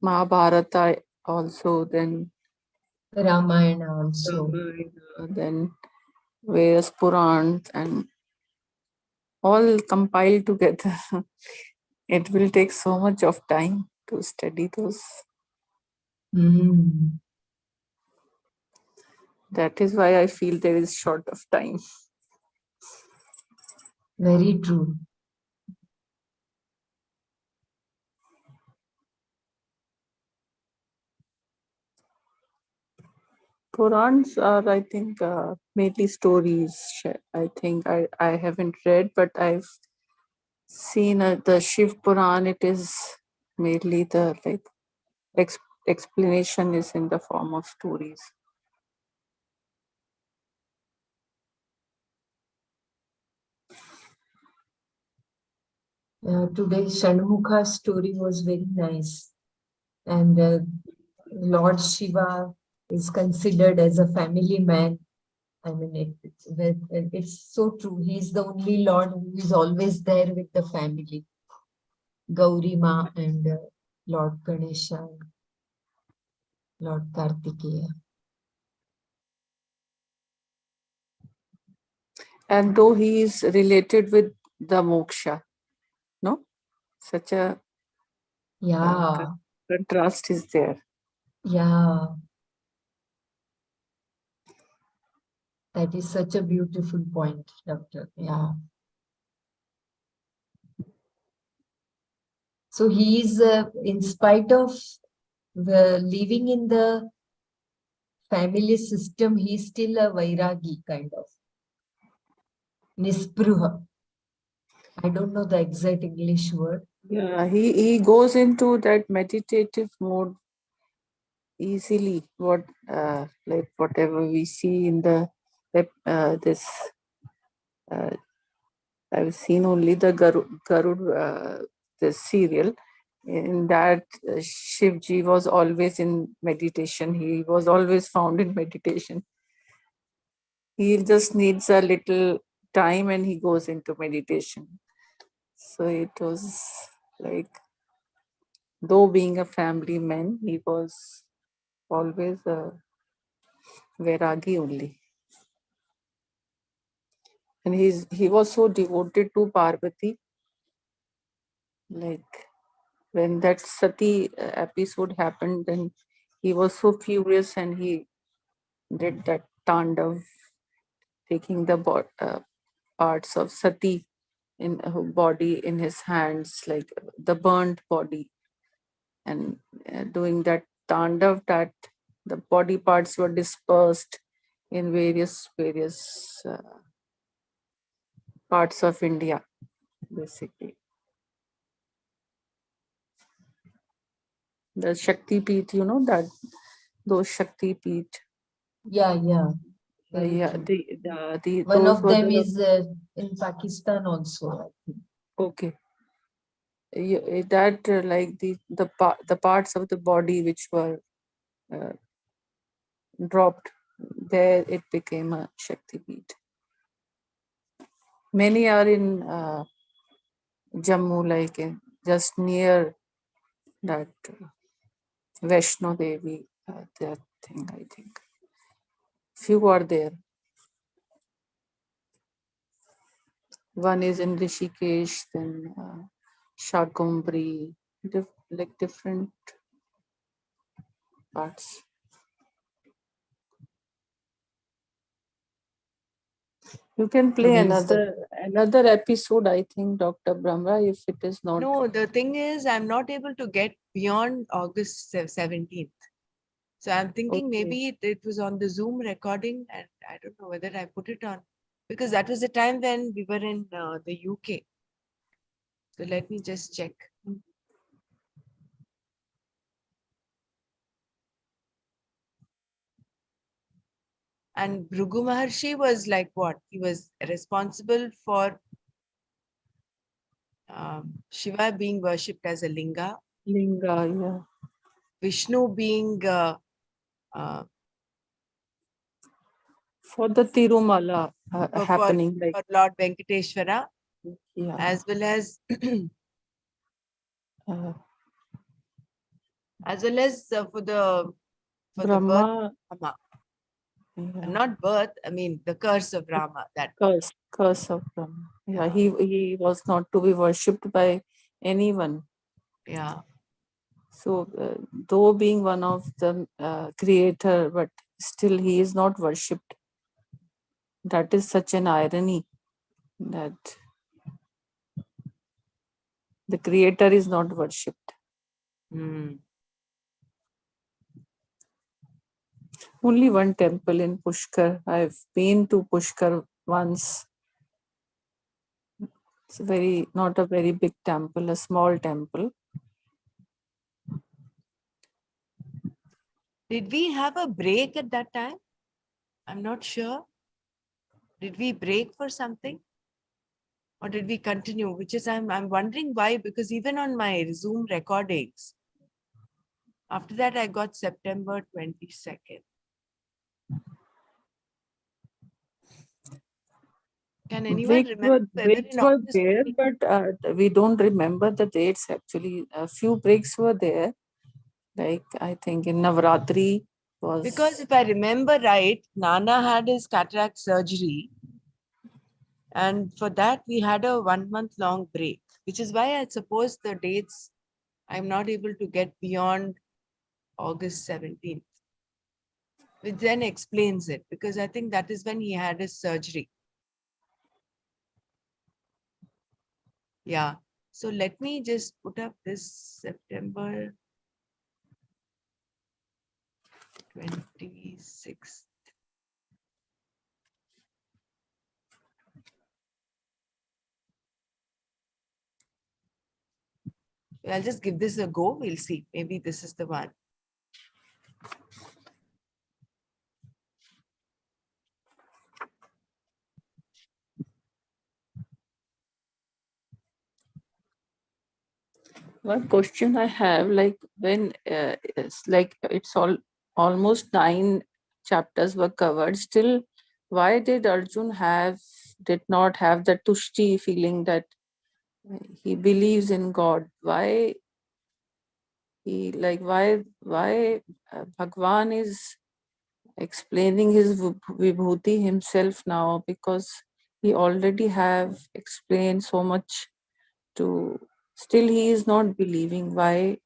Mahabharata also, then Ramayana also. Ramayana, then various Purans, and all compiled together. It will take so much of time to study those. Mm. That is why I feel there is short of time. Very true. Purans are, I think, mainly stories. I think I haven't read, but I've seen the Shiv Puran. It is mainly the explanation is in the form of stories. Today, Shanmukha's story was very nice. And Lord Shiva is considered as a family man. I mean, it's so true. He's the only Lord who is always there with the family. Gauri Ma and Lord Ganesha, Lord Kartikeya. And though he is related with the moksha, no? Such a Yeah, contrast is there. yeah. That is such a beautiful point, Doctor. Yeah. So he is, in spite of living in the family system, he's still a Vairagi kind of. Nispruha. I don't know the exact English word. Yeah, he goes into that meditative mode easily. Like whatever we see in the this. I've seen only the Garud this serial. In that, Shivji was always in meditation. He was always found in meditation. He just needs a little time and he goes into meditation. So it was like, though being a family man, he was always a Vairagi only. And he was so devoted to Parvati. Like when that Sati episode happened, then he was so furious and he did that tandav, taking the parts of Sati in her body in his hands, like the burnt body, and doing that tandav, that the body parts were dispersed in various parts of India, basically. The Shakti Peeth, you know, that those Shakti Peeth. Yeah. Very Yeah, true. One those of were them the, is in Pakistan also, I think. okay. That like the parts of the body which were dropped, there it became a Shakti Peeth. Many are in Jammu, like just near that Vaishno Devi, that thing, I think. Few are there. One is in Rishikesh, then Shakumbri, like different parts. You can play another episode, I think, Dr. Brahma, if it is not. No, the thing is, I'm not able to get beyond August 17th. So I'm thinking Okay. maybe it was on the Zoom recording, and I don't know whether I put it on, because that was the time when we were in the UK. So let me just check. And Bhrigu Maharshi was like what? He was responsible for Shiva being worshipped as a linga, Linga, yeah. Vishnu being For the Tirumala happening, like, for Lord Venkateshwara, yeah. as well as Uh, for the birth Brahma, of Rama. yeah. Not birth, I mean the curse of Rama. That Curse of Brahma. Yeah, Yeah. he was not to be worshipped by anyone. Yeah. So, though being one of the creator, but still he is not worshipped. That is such an irony, that the creator is not worshipped. Only one temple in Pushkar. I've been to Pushkar once. It's not a very big temple, a small temple. Did we have a break at that time? I'm not sure. Did we break for something? Or did we continue? Which is, I'm wondering why, because even on my Zoom recordings, after that I got September 22nd. Can anyone remember? Breaks were there, but we don't remember the dates actually. A few breaks were there, like I think in Navratri was. Because if I remember right, Nana had his cataract surgery. And for that, we had a 1 month long break, which is why I suppose the dates I'm not able to get beyond August 17th, which then explains it, because I think that is when he had his surgery. Yeah. So let me just put up this September 26th. I'll just give this a go. We'll see. Maybe this is the one. One question I have, like when it's almost 9 chapters were covered, still why did Arjun have did not have the tushti feeling that he believes in God. Why Bhagwan is explaining his vibhuti himself now, because he already have explained so much to, still he is not believing. Why?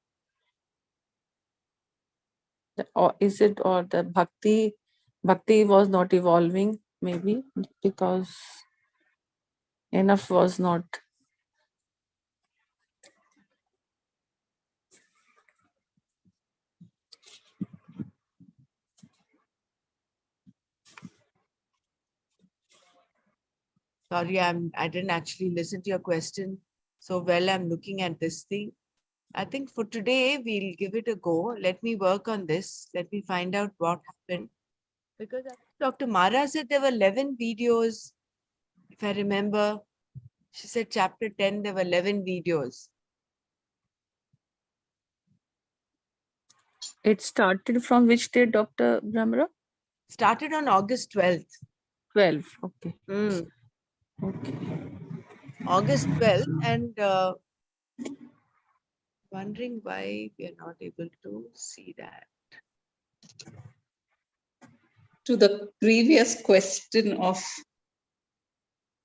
Or is it, or the bhakti was not evolving, maybe because enough was not. Sorry, I didn't actually listen to your question so well. I'm looking at this thing. I think for today, we'll give it a go. Let me work on this. Let me find out what happened. Because Dr. Mara said there were 11 videos. If I remember, she said chapter 10, there were 11 videos. It started from which day, Dr. Brahmara? Started on August 12th. 12. Okay. Mm, Okay. August 12th. And wondering why we are not able to see that. To the previous question of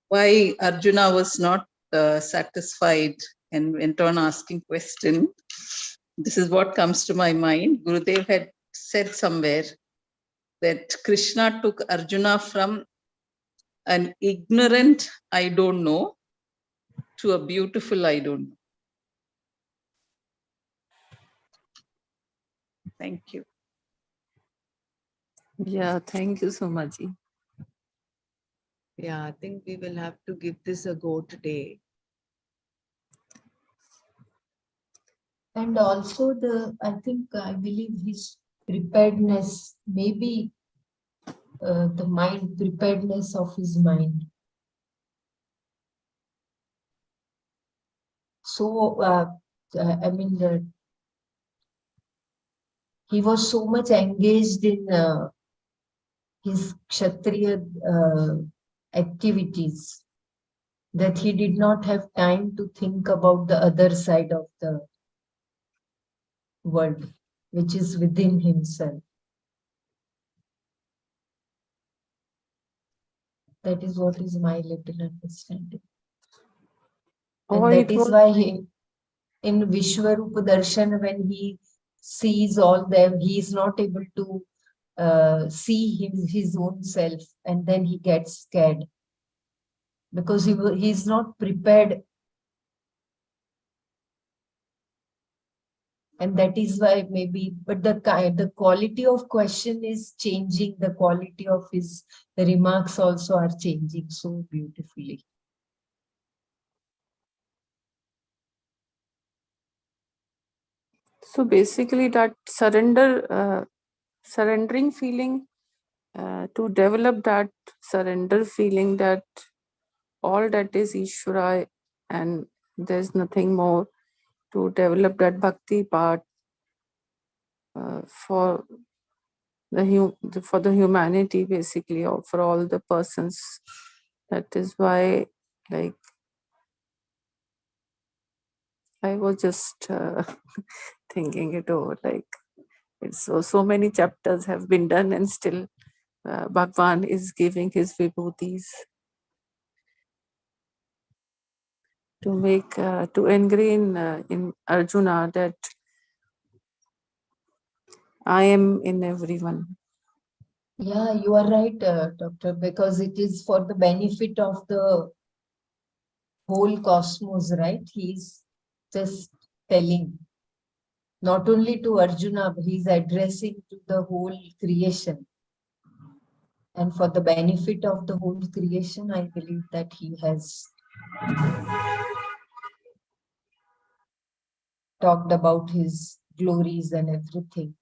why Arjuna was not satisfied and went on asking question, this is what comes to my mind. Gurudev had said somewhere that Krishna took Arjuna from an ignorant I don't know to a beautiful I don't know. Thank you. Yeah, thank you so much. Yeah, I think we will have to give this a go today. And also I believe his preparedness, maybe preparedness of his mind. So, I mean, he was so much engaged in his Kshatriya activities that he did not have time to think about the other side of the world, which is within himself. That is what is my little understanding. Or And that it is was why in Vishwarupa Darshan, when he sees all them, he is not able to see his own self, and then he gets scared because he is not prepared. And that is why maybe, but the quality of question is changing. The quality of his remarks also are changing so beautifully. so basically that surrendering feeling, to develop that surrender feeling that all that is Ishvara and there's nothing more, to develop that bhakti part for the humanity, basically, or for all the persons. That is why, like, I was just thinking it over, like, it's so many chapters have been done and still Bhagwan is giving his vibhutis to make to ingrain in Arjuna that I am in everyone. Yeah, you are right, Doctor, because it is for the benefit of the whole cosmos, right? He's just telling, not only to Arjuna, but he's addressing to the whole creation. And for the benefit of the whole creation, I believe that he has talked about his glories and everything.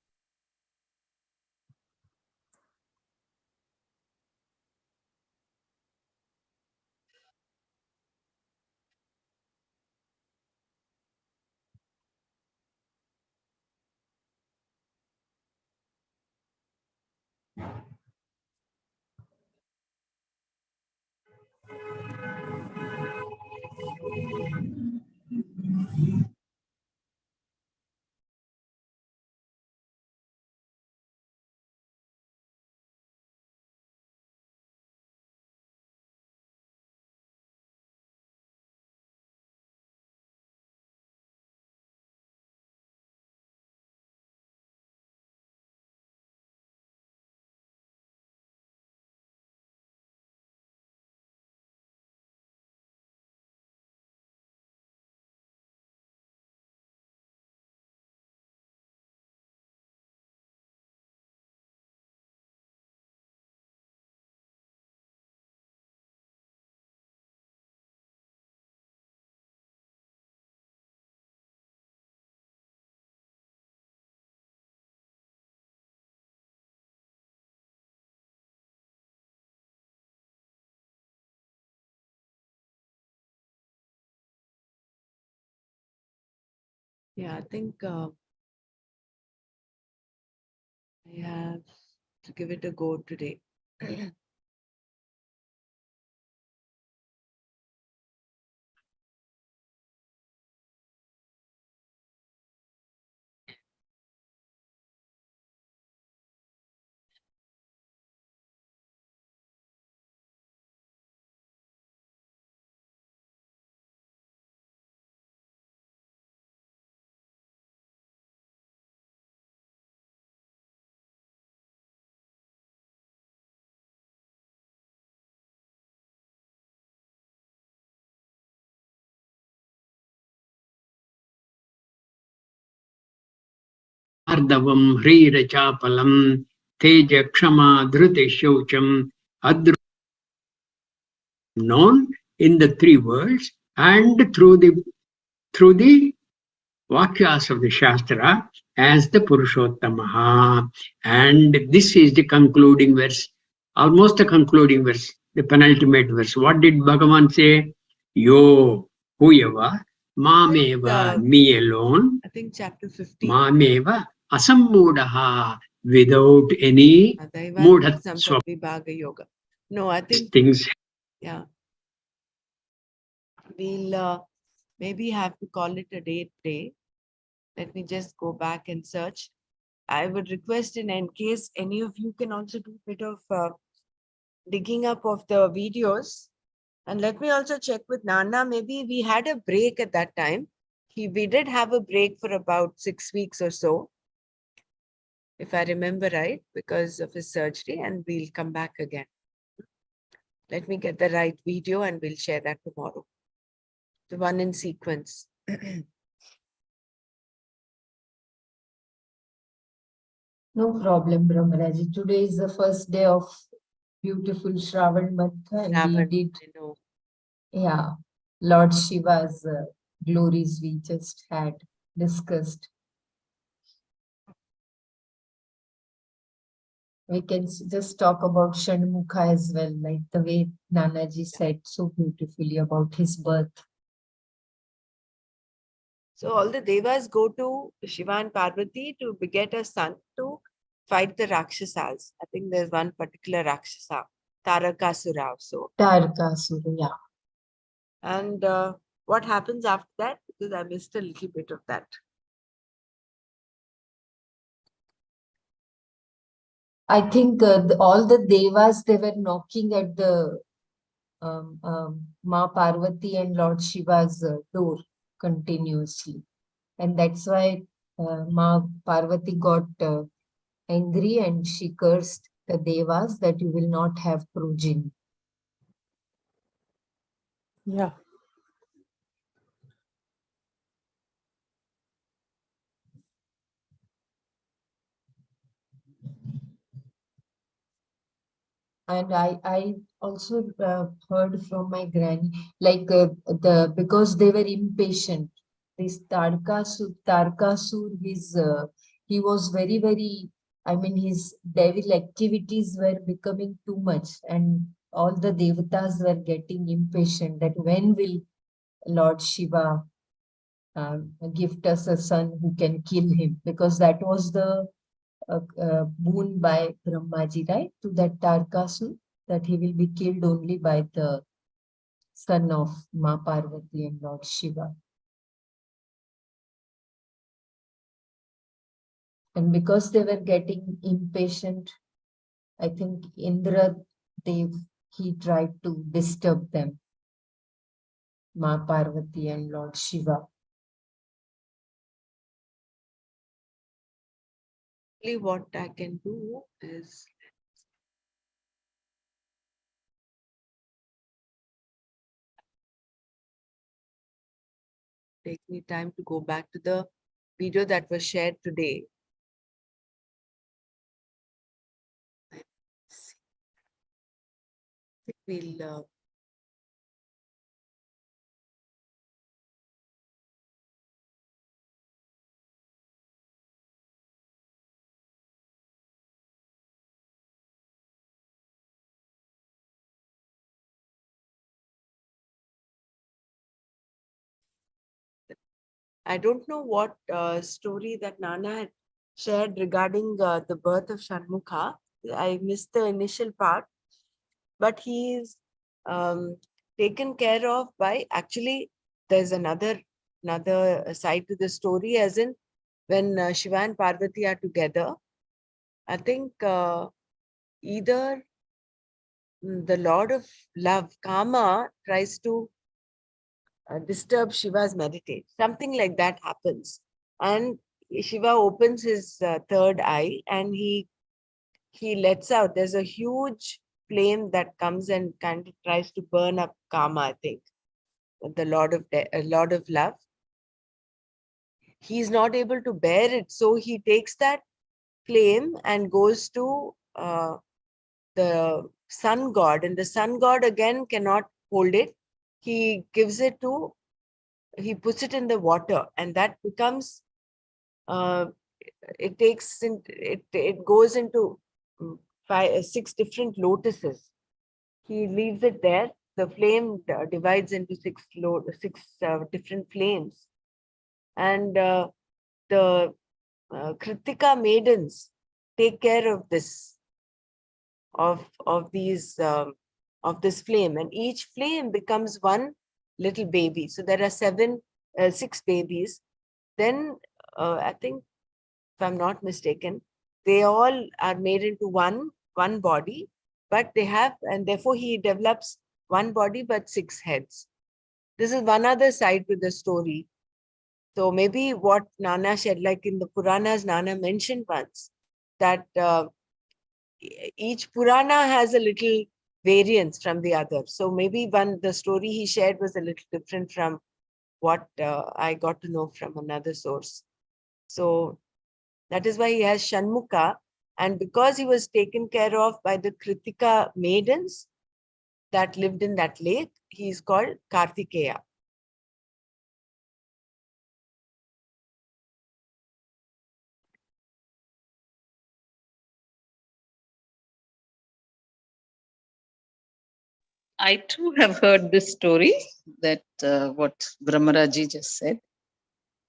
Yeah, I think I have to give it a go today. Ardavam, Hrira Chapalam, Teja Kshama, Dhriti Shaucham, Adru, known in the three worlds and through the Vakyas of the Shastra as the Purushottamaha. And this is the concluding verse, almost the concluding verse, the penultimate verse. What did Bhagavan say? Yo, whoever, Mameva, me alone, I think chapter 15. Mameva, Asammudaha, without any Mudhatsva Vibhaga Yoga. No, I think, things. yeah. We'll maybe have to call it a day today. Let me just go back and search. I would request in case any of you can also do a bit of digging up of the videos. And let me also check with Nana. Maybe we had a break at that time. We did have a break for about 6 weeks or so, if I remember right, because of his surgery, and we'll come back again. Let me get the right video and we'll share that tomorrow. The one in sequence. No problem, Brahmaraji. Today is the first day of beautiful Shravan month, and Shravan, we did, I know. yeah, Lord Shiva's glories we just had discussed. We can just talk about Shanmukha as well, like the way Nanaji said so beautifully about his birth. So all the devas go to Shiva and Parvati to beget a son to fight the Rakshasas. I think there's one particular Rakshasa, Tarakasura. So, Tarakasura, yeah. and what happens after that? Because I missed a little bit of that. I think all the devas, they were knocking at the Ma Parvati and Lord Shiva's door continuously. And that's why Ma Parvati got angry and she cursed the devas that you will not have progeny. Yeah. And I also heard from my granny, like because they were impatient. This Tarkasur, he was very, very, I mean, his devil activities were becoming too much, and all the devatas were getting impatient that when will Lord Shiva gift us a son who can kill him? Because that was the boon by Brahmaji, right, to that Tarkasur, that he will be killed only by the son of Ma Parvati and Lord Shiva. And because they were getting impatient, I think Indra, he tried to disturb them, Ma Parvati and Lord Shiva. Only what I can do is take me time to go back to the video that was shared today. I think we'll I don't know what story that Nana had shared regarding the birth of Shanmukha. I missed the initial part, but he is taken care of by, actually, there's another side to the story, as in when Shiva and Parvati are together. I think either the Lord of Love, Kama, tries to disturb Shiva's meditation. Something like that happens. And Shiva opens his third eye and he lets out. There's a huge flame that comes and kind of tries to burn up Kama, I think, the Lord of Love. He's not able to bear it. So he takes that flame and goes to the sun god. And the sun god again cannot hold it. He gives it to, he puts it in the water, and that becomes it takes in, it goes into 6 different lotuses. He leaves it there. The flame divides into 6 different flames, and the Kritika maidens take care of this, of these of this flame, and each flame becomes one little baby. So there are 6 babies. Then I think, if I'm not mistaken, they all are made into one body, but they have, and therefore he develops one body but 6 heads. This is one other side to the story. So maybe what Nana shared, like in the Puranas, Nana mentioned once that each Purana has a little variance from the other. So maybe the story he shared was a little different from what I got to know from another source. So that is why he has Shanmukha. And because he was taken care of by the Kritika maidens that lived in that lake, he is called Kartikeya. I too have heard this story, that what Brahmaraji just said,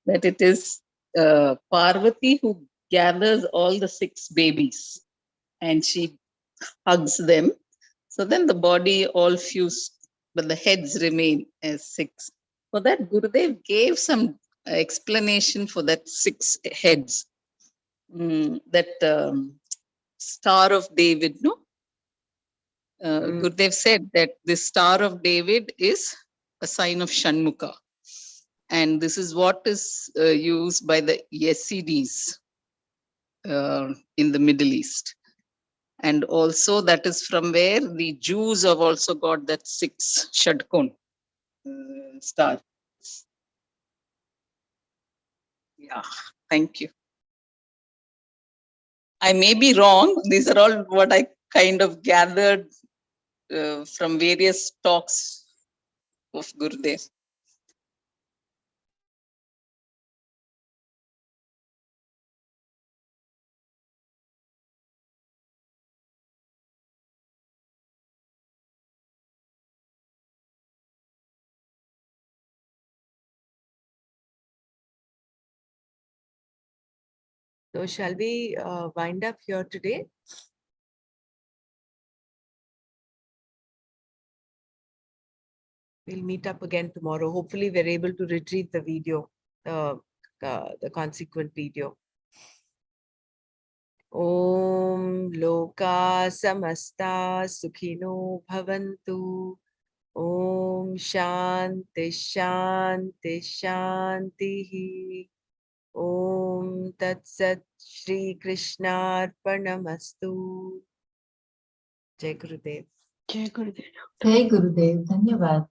that it is Parvati who gathers all the 6 babies and she hugs them. So then the body all fused, but the heads remain as 6. For that, Gurudev gave some explanation for that 6 heads. That Star of David, no? Gurudev said that the Star of David is a sign of Shanmukha. And this is what is used by the Yazidis in the Middle East. And also that is from where the Jews have also got that 6 Shadkon star. Yeah, thank you. I may be wrong. These are all what I kind of gathered from various talks of Gurudev. So shall we wind up here today? We'll meet up again tomorrow. Hopefully we're able to retrieve the video, the consequent video. Om Loka Samasta Sukhino Bhavantu. Om Shanti Shanti Shanti. Om Tat Sat Shri Krishna Arpanamastu. Jai Gurudev. Jai Gurudev. Jai Gurudev. Dhanyavad.